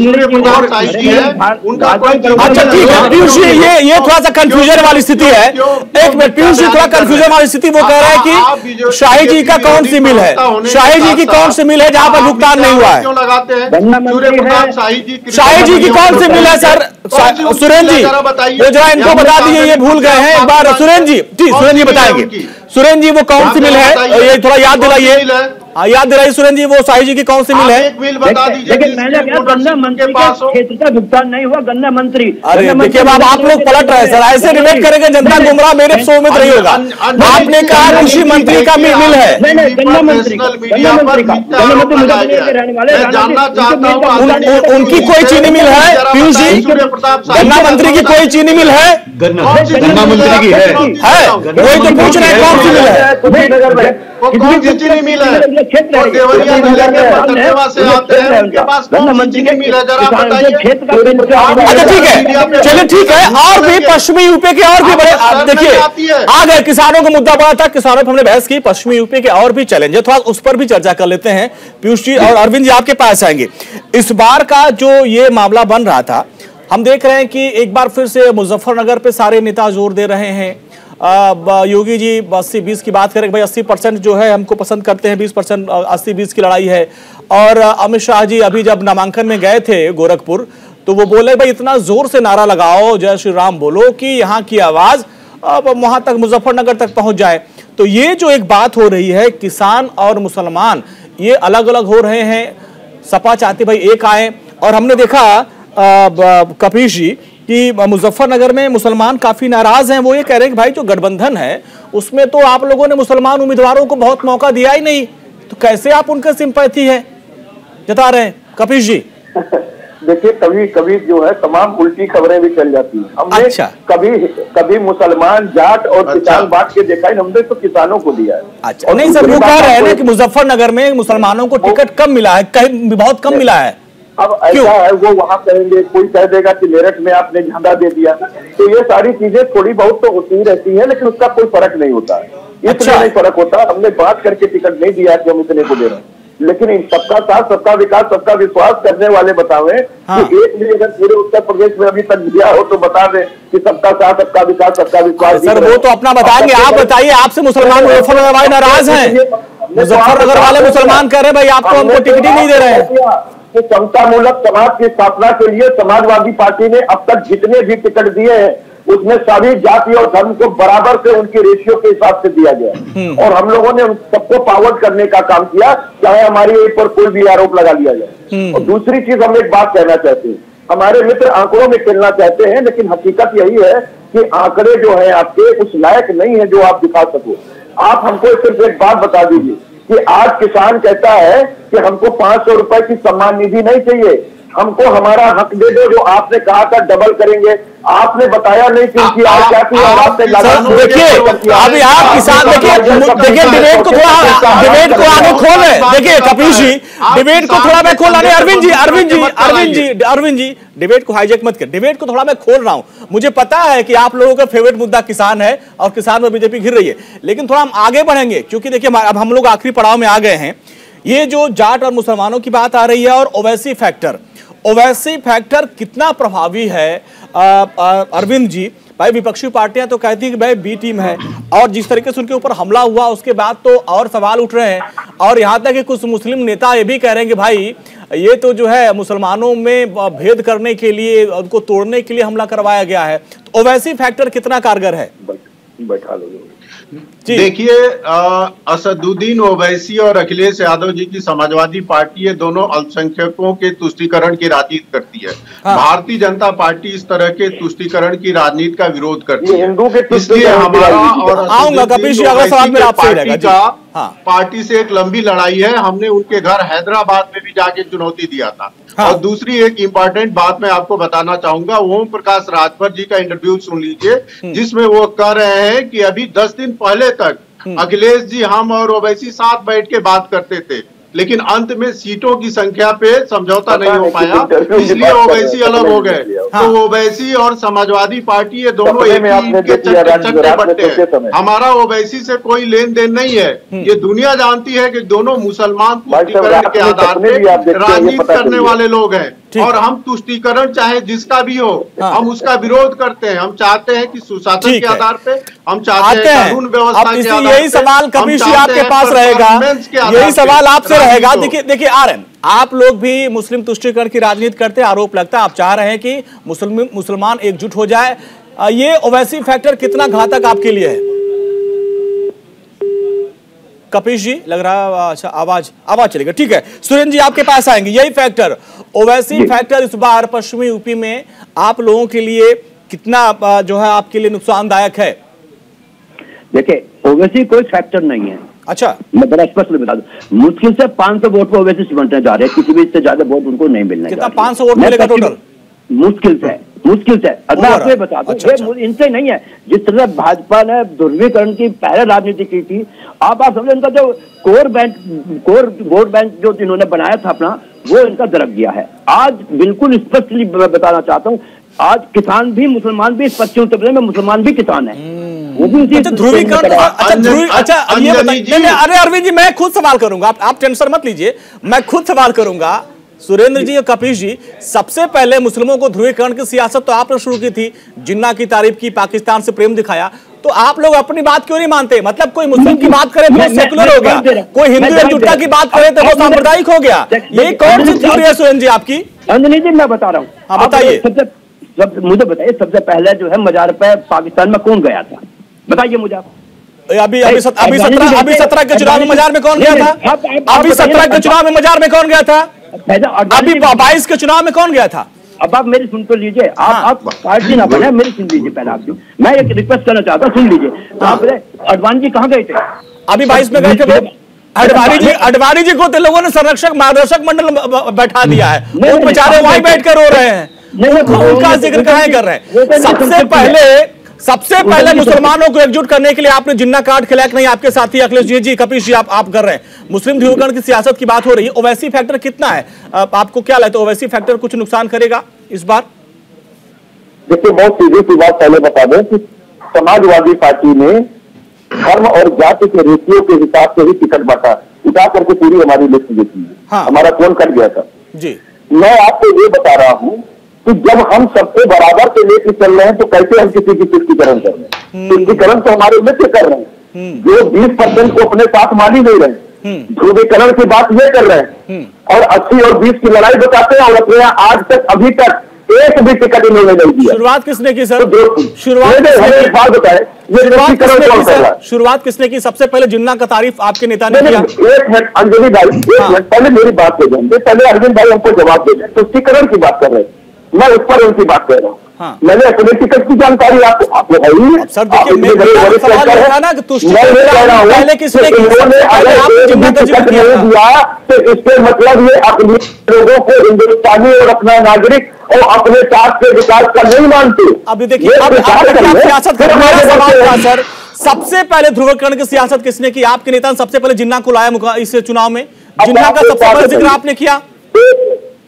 अच्छा ठीक है पीयूष जी, ये थोड़ा सा कंफ्यूजन वाली स्थिति है। एक मिनट पीयूष जी, थोड़ा कंफ्यूजन वाली स्थिति, वो कह रहा है कि शाही जी का कौन सी मिल है, शाही जी की कौन सी मिल है जहां पर भुगतान नहीं हुआ है? क्यों लगाते हैं? शाही जी की कौन सी मिल है सर? सुरेंद्र जी वो जरा इनको बता दीजिए, ये भूल गए हैं एक बार। सुरेंद्र जी बताएंगे। सुरेंद्र जी वो कौन सी मिल है, ये थोड़ा याद दिलाइए। याद दिलाइए सुरेंद्र जी, वो शाही जी की कौन सी मिल है? एक मिल बता दीजिए। गन्ना मंत्री के क्षेत्र का भुगतान नहीं हुआ, गन्ना मंत्री। अरे देखिए आप लोग पलट रहे हैं सर, ऐसे डिबेट करेंगे जनता गुमराह, मेरे शो में नहीं होगा। आपने कहा कृषि मंत्री का मिल है, गन्ना मंत्री जानना चाहता हूँ उनकी कोई चीनी मिल है? पीयूष जी, गन्ना मंत्री की कोई चीनी मिल है? गन्ना मंत्री की है, वही तो पूछ रहे हैं कौन सी मिल है? वो कौन सी चीनी मिल है? वो देवरिया जिले के पटनेवा से आते हैं, उनके पास कौन सी चीनी मिल है? जरा बताइए। अच्छा ठीक है, चलिए ठीक है। और भी पश्चिमी यूपी के और भी बड़े, देखिए आ गए किसानों का मुद्दा बड़ा था, किसानों पर हमने बहस की, पश्चिमी यूपी के और भी चैलेंज है, थोड़ा उस पर भी चर्चा कर लेते हैं। पीयूष जी और अरविंद जी आपके पास आएंगे। इस बार का जो ये मामला बन रहा था, हम देख रहे हैं कि एक बार फिर से मुजफ्फरनगर पे सारे नेता जोर दे रहे हैं। योगी जी 80-20 की बात करें, भाई 80% जो है हमको पसंद करते हैं, 20% 80-20 की लड़ाई है। और अमित शाह जी अभी जब नामांकन में गए थे गोरखपुर, तो वो बोले भाई इतना जोर से नारा लगाओ, जय श्री राम बोलो कि यहाँ की आवाज वहां तक मुजफ्फरनगर तक पहुंच जाए। तो ये जो एक बात हो रही है, किसान और मुसलमान ये अलग अलग हो रहे हैं, सपा चाहती भाई एक आए। और हमने देखा कपीश जी कि मुजफ्फरनगर में मुसलमान काफी नाराज हैं, वो ये कह रहे हैं कि भाई जो गठबंधन है उसमें तो आप लोगों ने मुसलमान उम्मीदवारों को बहुत मौका दिया ही नहीं, तो कैसे आप उनके सिंपैथी है जता रहे हैं कपीश जी? देखिए कभी कभी जो है तमाम उल्टी खबरें भी चल जाती हैं। हमने अच्छा। कभी मुसलमान जाट और किसान बांट के देखा है, हमने तो किसानों को दिया है। अच्छा नहीं सर, वो कह रहे हैं ना कि मुजफ्फरनगर में मुसलमानों को टिकट कम मिला है, कहीं बहुत कम मिला है। अब ऐसा है, वो वहां कहेंगे, कोई कह देगा कि मेरठ में आपने झंडा दे दिया। तो ये सारी चीजें थोड़ी बहुत तो होती रहती है, लेकिन उसका कोई फर्क नहीं होता, इतना नहीं फर्क होता। हमने बात करके टिकट नहीं दिया कि हम इतने को दे रहे हैं, लेकिन इन सबका साथ, सबका विकास, सबका विश्वास करने वाले बतावे कि एक भी अगर पूरे उत्तर प्रदेश में अभी तक दिया हो तो बता दें कि सबका साथ, सबका विकास, सबका विश्वास। सर वो तो अपना बताएंगे, आप बताइए, आपसे मुसलमान मुजफ्फरनगर वाले नाराज हैं, मुजफ्फरनगर वाले मुसलमान कह रहे हैं भाई आपको हमको टिकट ही नहीं दे रहे हैं। समतामूलक समाज की स्थापना के लिए समाजवादी पार्टी ने अब तक जितने भी टिकट दिए हैं उसमें सभी जाति और धर्म को बराबर से उनकी रेशियो के हिसाब से दिया गया, और हम लोगों ने उन सबको पावर्ड करने का काम किया, चाहे हमारी ऊपर कोई भी आरोप लगा लिया जाए। और दूसरी चीज हम एक बात कहना चाहते हैं, हमारे मित्र आंकड़ों में खेलना चाहते हैं, लेकिन हकीकत यही है कि आंकड़े जो है आपके उस लायक नहीं है जो आप दिखा सको। आप हमको सिर्फ एक बात बता दीजिए कि आज किसान कहता है कि हमको 500 रुपए की सम्मान निधि नहीं चाहिए, हमको हमारा हक दे दो, जो आपने कहा था डबल करेंगे, आपने बताया नहीं क्योंकि आज क्या किया आपने लगा। देखिए अभी आप किसान, देखिए डिबेट को थोड़ा, डिबेट को आगे खोल रहे, देखिए कपीश जी डिबेट को थोड़ा मैं खोल रहा, अरविंद जी डिबेट को हाईजैक मत कर, डिबेट को थोड़ा मैं खोल रहा हूं। मुझे पता है कि आप लोगों का फेवरेट मुद्दा किसान है और किसान में बीजेपी घिर रही है, लेकिन थोड़ा हम आगे बढ़ेंगे क्योंकि देखिए अब हम लोग आखिरी पड़ाव में आ गए हैं। ये जो जाट और मुसलमानों की बात आ रही है और ओवैसी फैक्टर कितना प्रभावी है अरविंद जी? भाई विपक्षी पार्टियां तो कहती है कि भाई बी टीम है, और जिस तरीके से उनके ऊपर हमला हुआ उसके बाद तो और सवाल उठ रहे हैं, और यहां तक कि कुछ मुस्लिम नेता ये भी कह रहे हैं कि भाई ये तो जो है मुसलमानों में भेद करने के लिए, उनको तोड़ने के लिए हमला करवाया गया है। तो ओवैसी फैक्टर कितना कारगर है? बैठा लो। देखिए असदुद्दीन ओवैसी और अखिलेश यादव जी की समाजवादी पार्टी, ये दोनों अल्पसंख्यकों के तुष्टीकरण की राजनीति करती है। भारतीय जनता पार्टी इस तरह के तुष्टीकरण की राजनीति का विरोध करती है, इसलिए हमारा और पार्टी से एक लंबी लड़ाई है। हमने उनके घर हैदराबाद में भी जाके चुनौती दिया था। और दूसरी एक इम्पोर्टेंट बात मैं आपको बताना चाहूंगा, ओम प्रकाश राजभर जी का इंटरव्यू सुन लीजिए, जिसमें वो कह रहे हैं कि अभी 10 दिन पहले तक अखिलेश जी, हम और ओवैसी साथ बैठ के बात करते थे, लेकिन अंत में सीटों की संख्या पे समझौता नहीं हो पाया, इसलिए ओवैसी अलग हो गए। तो ओवैसी और समाजवादी पार्टी ये दोनों एक ही के चट्टे बट्टे हैं। हमारा ओवैसी से कोई लेन देन नहीं है। ये दुनिया जानती है कि दोनों मुसलमान तुष्टीकरण के आधार पे राजनीति करने वाले लोग हैं, और हम तुष्टीकरण चाहे जिसका भी हो, हम उसका विरोध करते हैं। हम चाहते हैं कि सुशासन के आधार पे, हम चाहते हैं कानून व्यवस्था के आधार पे। यही सवाल कपीश जी आपके पास रहेगा, यही सवाल आपसे रहेगा। देखिए आरएन, आप लोग भी मुस्लिम तुष्टीकरण की राजनीति करते हैं, आरोप लगता है आप चाह रहे हैं कि मुसलमान एकजुट हो जाए। ये ओवैसी फैक्टर कितना घातक आपके लिए है कपीश जी? लग रहा अच्छा आवाज चलेगा, ठीक है। सुरेंद्र जी आपके पास आएंगे। यही फैक्टर, ओवैसी फैक्टर इस बार पश्चिमी यूपी में आप लोगों के लिए कितना जो है आपके लिए नुकसानदायक है? देखिए ओवैसी कोई फैक्टर नहीं है। अच्छा, मैं बड़ा स्पष्ट बता दूं, मुश्किल से 500 वोट पर ओवैसी सिमटने जा रहे हैं, किसी भी इससे ज्यादा वोट उनको नहीं मिलने। कितना 500 वोट मिलेगा टोटल? मुश्किल से अब मैं आपको बता दूं, ये इनसे नहीं है। जिस तरह भाजपा ने ध्रुवीकरण की पहले राजनीति की थी, आप समझे इनका जो कोर वोट बैंक जो इन्होंने बनाया था अपना, वो इनका दरक गया है। आज बिल्कुल स्पष्टली बताना चाहता हूँ, आज किसान भी, मुसलमान भी, पश्चिम उत्तर प्रदेश में मुसलमान भी किसान है, वो भी ध्रुवीकरण। अच्छा ये बताइए, अरे अरविंद जी मैं खुद सवाल करूंगा, आप टेंशन मत लीजिए, मैं खुद सवाल करूंगा। सुरेंद्र जी और कपीश जी, सबसे पहले मुस्लिमों को ध्रुवीकरण की सियासत तो आपने शुरू की थी, जिन्ना की तारीफ की, पाकिस्तान से प्रेम दिखाया, तो आप लोग अपनी बात क्यों नहीं मानते? मतलब कोई मुस्लिम की बात करे तो सेकुलर हो गया, कोई हिंदू एकजुटता की बात करे तो वो सांप्रदायिक हो गया। ये कौन सी थ्योरी है सुरेंद्र जी आपकी? अंजनी जी मैं बता रहा हूँ, हाँ बताइए। मुझे बताइए, सबसे पहले जो है मजार पे पाकिस्तान में कौन गया था? बताइए मुझे। अभी 17 के चुनाव में मजार में कौन गया था? अभी 17 के चुनाव में मजार में कौन गया था? अभी 22 के चुनाव में कौन गया था? अब आप मेरी सुन तो लीजिए, आप पार्टी ना बने, मेरी सुन लीजिए पहले आपकी। मैं एक रिक्वेस्ट करना चाहता हूँ, सुन लीजिए। तो आप अडवाणी जी कहाँ गए थे? अभी 22 में गए थे। अडवाणी जी को तो लोगों ने संरक्षक मार्गदर्शक मंडल बैठा दिया है, वो बेचारे वहीं बैठ कर रो रहे हैं, उनका जिक्र कहाँ कर रहे हैं? सबसे पहले मुसलमानों को एकजुट करने के लिए आपने जिन्ना कार्ड खिलाया कि नहीं? आपके साथी अखिलेश जी, कपीश जी आप कर रहे हैं। मुस्लिम ध्रुवीकरण की सियासत की बात हो रही है, ओवैसी फैक्टर कितना है? आपको क्या लगता है, ओवैसी फैक्टर कुछ नुकसान करेगा इस बार? देखिए, बहुत सीधी सी बात पहले बता दें कि समाजवादी पार्टी ने धर्म और जाति के रेशियो के हिसाब से ही टिकट बांटा, उठा करके पूरी हमारी लिस्ट देखी है। हाँ। हमारा कौन कट गया था जी। मैं आपको ये बता रहा हूं कि जब हम सबको बराबर से लेकर चल रहे हैं तो कैसे हम किसी की तुष्टिकरण कर रहे हैं? तुष्टिकरण तो हमारे मित्र कर रहे हैं, जो 20% को अपने साथ मान ही नहीं रहे, ध्रुवीकरण की बात ये कर रहे हैं, और 80 और 20 की लड़ाई बताते हैं, और अपने यहाँ आज तक अभी तक एक भी टिकट इन्होंने नहीं दिया। शुरुआत किसने की सर? शुरुआत किसने की? सबसे पहले जिन्ना का तारीफ आपके नेता ने किया। एक मिनट अंजलि भाई, एक मिनट पहले मेरी बात को जानते, पहले अरविंद भाई हमको जवाब दे दें। तुष्टिकरण की बात कर रहे हैं, मैं उस पर उनकी बात कर रहा हूँ। हाँ। मैंने अपने टिकट की जानकारी आपको है ही। सर देखिए, सवाल है ना कि पहले किसने टिकट नहीं दिया, तो इसके मतलब ये अपने लोगों को हिंदुस्तानी और अपना नागरिक और अपने साथ के विकास का नहीं मानते। अभी देखिए, सियासत कर सवाल था सर, सबसे पहले ध्रुवीकरण की सियासत किसने की? आपके नेता ने सबसे पहले जिन्ना को लाया इस चुनाव में, जिन्ना का सबसे बड़ा जिक्र आपने किया।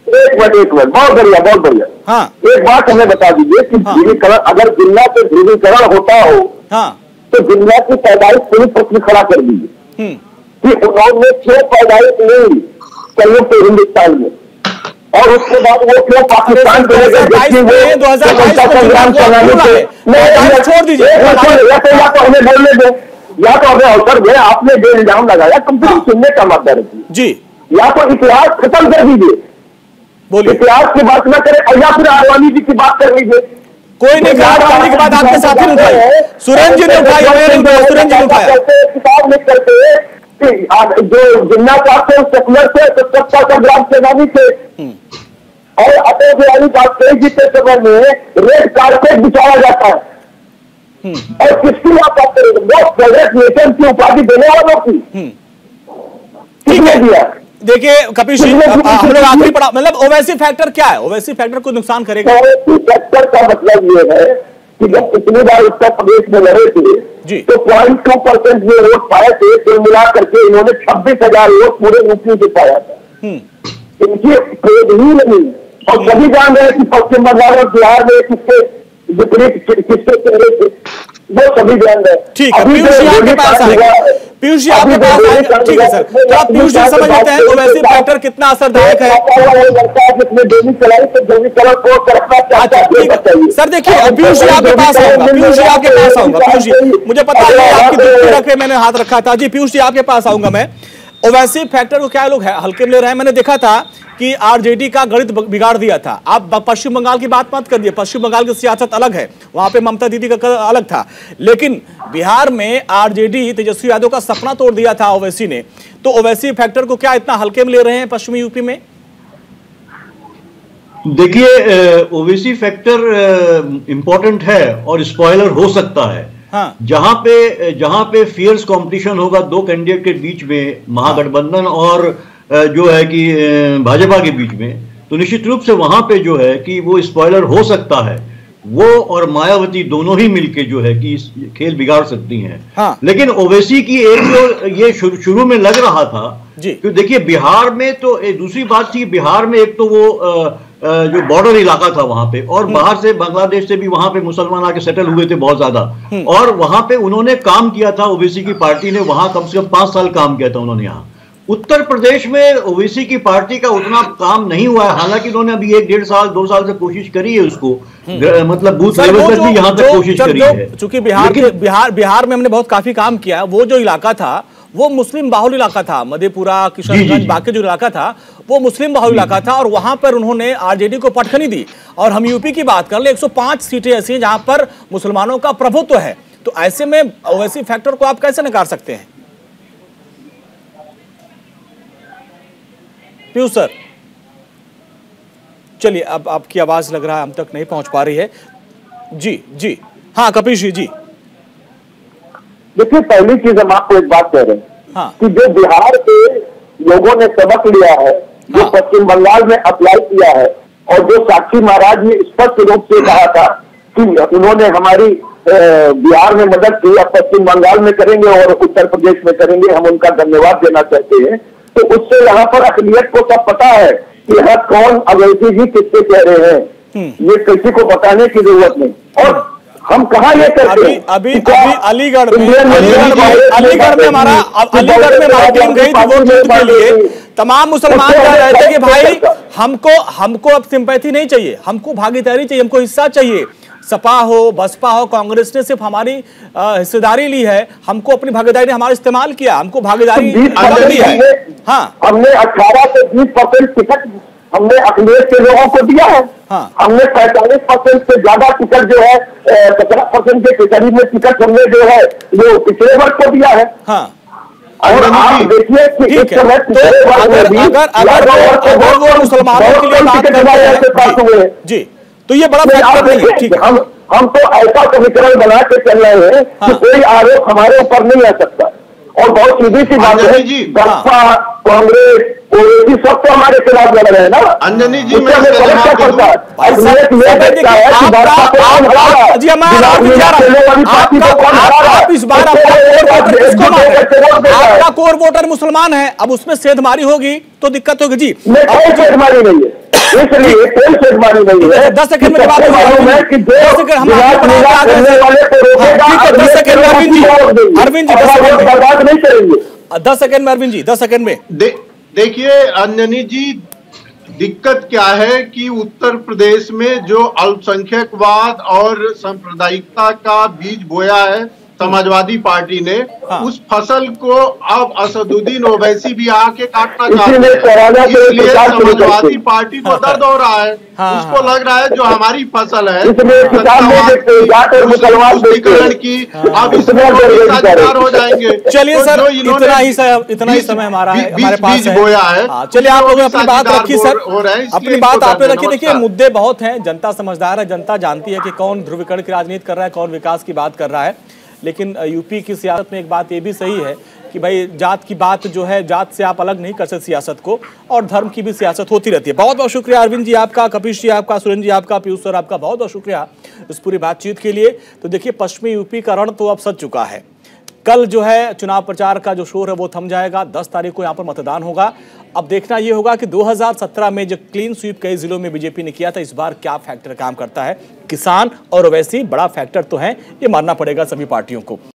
एक मिनट, बहुत बढ़िया। हाँ। एक बात हमें बता दीजिए कि ध्रुवीकरण, अगर जिन्ना से ध्रुवीकरण होता हो, हाँ, तो जिन्ना की पैदाइश पूरी प्रश्न खड़ा कर दीजिए कि उन्होंने क्यों पैदाइश ली संयुक्त हिंदुस्तान में, और उसके बाद वो क्यों पाकिस्तान चले गए? छोड़ दीजिए, या तो हमें बोलने दो, या तो हमें अवसर दे। आपने जो इल्जाम लगाया कम से कम सुनने का मत रखिए जी, या तो इतिहास खत्म कर दीजिए, इतिहास की बात न करें, या फिर आडवाणी जी की बात कर लीजिए। कोई नहीं कहा, आडवाणी की बात आपके साथी ने उठाई, सुरेंद्र जी ने उठाई, सुरेंद्र जी ने उठाया। किताब लिख करते कि जो जिन्ना साहब थे सेकुलर थे, तो सत्ता संग्राम सेनानी थे, और अटल बिहारी वाजपेयी जी के समय में रेड कारपेट बिछाया जाता है, और किसकी बात करेंगे? मोस्ट फेवरेट नेशन की उपाधि देने वालों की किसने दिया? देखिए कपीश जी, हम लोग आखिरी पड़ा, मतलब ओवैसी फैक्टर क्या है? ओवैसी फैक्टर को नुकसान करेगा? ओवैसी फैक्टर का मतलब ये है कि जब पिछली बार उत्तर प्रदेश में लड़े थे तो 0.2% ये वोट पाए थे, कुल मिला करके इन्होंने 26,000 वोट पूरे यूपी से पाया था। इनकी खेद ही नहीं, और सभी जान रहे हैं कि पश्चिम बंगाल और बिहार में किसके विपरीत किसके चेहरे थे, वो सभी जान रहे हैं। ठीक है, पीयूष जी आपके पास आएगा, पीयूष जी आपके पास आएगा। ठीक है सर, तो आप पीयूष जी समझ लेते हैं ओवैसी फैक्टर कितना असरदायक है? सर देखिए, पीयूष जी आपके पास आऊंगा, पीयूष जी आपके पास आऊंगा, पीयूष जी मुझे पता है आपकी दुर्गी रखे मैंने हाथ रखा था जी। पीयूष जी आपके पास आऊंगा मैं। ओवैसी फैक्टर को क्या लोग हल्के में ले रहे हैं? मैंने देखा था कि आरजेडी का गणित बिगाड़ दिया था। आप पश्चिम बंगाल की बात मत करिए, पश्चिम बंगाल की सियासत अलग है, वहां पे ममता दीदी का अलग था, लेकिन बिहार में आरजेडी तेजस्वी यादव का सपना तोड़ दिया था ओवैसी ने। तो ओवैसी फैक्टर को क्या इतना हल्के में ले रहे हैं पश्चिमी यूपी में? देखिए, ओवैसी फैक्टर इंपॉर्टेंट है और स्पॉइलर हो सकता है। हाँ। जहां पे फियर्स कंपटीशन होगा दो कैंडिडेट के बीच में, महागठबंधन और जो है कि भाजपा के बीच में, तो निश्चित रूप से वहां पे जो है कि वो स्पॉइलर हो सकता है, वो और मायावती दोनों ही मिलके जो है कि इस खेल बिगाड़ सकती हैं। हाँ। लेकिन ओवैसी की एक जो ये शुरू में लग रहा था जी, तो देखिए बिहार में तो एक दूसरी बात थी, बिहार में एक तो वो जो बॉर्डर इलाका था वहां पे, और बाहर से बांग्लादेश से भी वहां पे मुसलमान आके सेटल हुए थे बहुत ज्यादा, और वहां पे उन्होंने काम किया था, ओवैसी की पार्टी ने वहां कम से कम 5 साल काम किया था उन्होंने। यहाँ उत्तर प्रदेश में ओवैसी की पार्टी का उतना काम नहीं हुआ है, हालांकि उन्होंने अभी 1-1.5 साल 2 साल से कोशिश करी है उसको, मतलब बूथ लेवल तक भी यहाँ तक कोशिश करी है। चूंकि बिहार में हमने बहुत काफी काम किया, वो जो इलाका था वो मुस्लिम बाहुल इलाका था, मधेपुरा, किशनगंज, बाकी जो इलाका था वो मुस्लिम बाहुल इलाका था, और वहां पर उन्होंने आरजेडी को पटखनी दी। और हम यूपी की बात कर ले, 105 सीटें ऐसी हैं जहां पर मुसलमानों का प्रभुत्व है, तो ऐसे में ओवैसी फैक्टर को आप कैसे नकार सकते हैं? पीयूष सर, चलिए अब आपकी आवाज लग रहा है हम तक नहीं पहुंच पा रही है। जी हाँ कपिश जी। देखिए, पहली चीज हम आपको एक बात कह रहे हैं, हाँ। कि जो बिहार के लोगों ने सबक लिया है, जो हाँ। पश्चिम बंगाल में अप्लाई किया है, और जो साक्षी महाराज ने स्पष्ट रूप से कहा था कि उन्होंने हमारी बिहार में मदद की, अब पश्चिम बंगाल में करेंगे और उत्तर प्रदेश में करेंगे, हम उनका धन्यवाद देना चाहते हैं। तो उससे यहाँ पर अकलियत को सब पता है कि यहाँ कौन अवैधी जी किससे कह रहे हैं, ये किसी को बताने की जरूरत नहीं। और हम कहा ये करते हैं, अभी अलीगढ़ में हमारी टीम गई थी वोट के लिए, तमाम मुसलमान कह रहे थे कि भाई हमको अब सिंपैथी नहीं चाहिए, हमको भागीदारी चाहिए, हमको हिस्सा चाहिए। सपा हो, बसपा हो, कांग्रेस ने सिर्फ हमारी हिस्सेदारी ली है, हमको अपनी भागीदारी हमारा इस्तेमाल किया, हमको भागीदारी दी है। हाँ, हमने 18 से 20% टिकट हमने अखिलेश के लोगों को दिया है। हाँ। हमने 45% से ज्यादा टिकट जो है 50% के करीब में टिकट हमने जो है वो पिछड़े वर्ग को दिया है। हाँ। और आप देखिए कि इस समय पिछड़े वर्ग में भी अगर वो मुसलमानों के लिए बात कर रहे हैं जी, तो ये बड़ा फैक्टर नहीं है। ठीक है, हम तो ऐसा समीकरण बना के चल रहे हैं कि कोई आरोप हमारे ऊपर नहीं आ सकता। और बहुत सीधी सी बात है, बसपा, कांग्रेस, ओवैसी सब तो हमारे खिलाफ लड़ रहे हैं ना। अंजनी जी, मैं पड़ता है इस बार आपका कोर वोटर मुसलमान है, अब उसमें सेधमारी होगी तो दिक्कत होगी जी। कोई सेधमारी नहीं है, इसलिए कोई सेधमारी नहीं है। 10 सेकंड में बात मालूम है कि 10 सेकंड हम अरविंद जी बर्बाद नहीं करेंगे। 10 सेकंड में अरविंद जी, 10 सेकंड में देखिए अंजनी जी, दिक्कत क्या है कि उत्तर प्रदेश में जो अल्पसंख्यकवाद और सांप्रदायिकता का बीज बोया है समाजवादी पार्टी ने, उस फसल को अब असदुद्दीन ओवैसी भी आके काटना चाहते हैं। इसलिए समाजवादी पार्टी को दर्द हो रहा है, उसको लग रहा है जो हमारी फसल है तुष्टीकरण की, अब इसमें साझेदार हो जाएंगे। चलिए सर, इतना ही समय हमारे पास बोया है। चलिए आप लोग अपनी बात रखिए सर, अपनी बात आपने रखी। देखिए मुद्दे बहुत हैं, जनता समझदार है, जनता जानती है कि कौन ध्रुवीकरण की राजनीति कर रहा है, कौन विकास की बात कर रहा है। लेकिन यूपी की सियासत में एक बात ये भी सही है कि भाई जात की बात जो है, जात से आप अलग नहीं कर सकते सियासत को, और धर्म की भी सियासत होती रहती है। बहुत बहुत शुक्रिया अरविंद जी आपका, कपिश जी आपका, सुरेंद्र जी आपका, पीयूष सर आपका, बहुत बहुत शुक्रिया इस पूरी बातचीत के लिए। तो देखिए पश्चिमी यूपी का रण तो अब सज चुका है। कल जो है चुनाव प्रचार का जो शोर है वो थम जाएगा, 10 तारीख को यहाँ पर मतदान होगा। अब देखना ये होगा कि 2017 में जो क्लीन स्वीप कई जिलों में बीजेपी ने किया था, इस बार क्या फैक्टर काम करता है। किसान और ओवैसी बड़ा फैक्टर तो है, ये मानना पड़ेगा सभी पार्टियों को।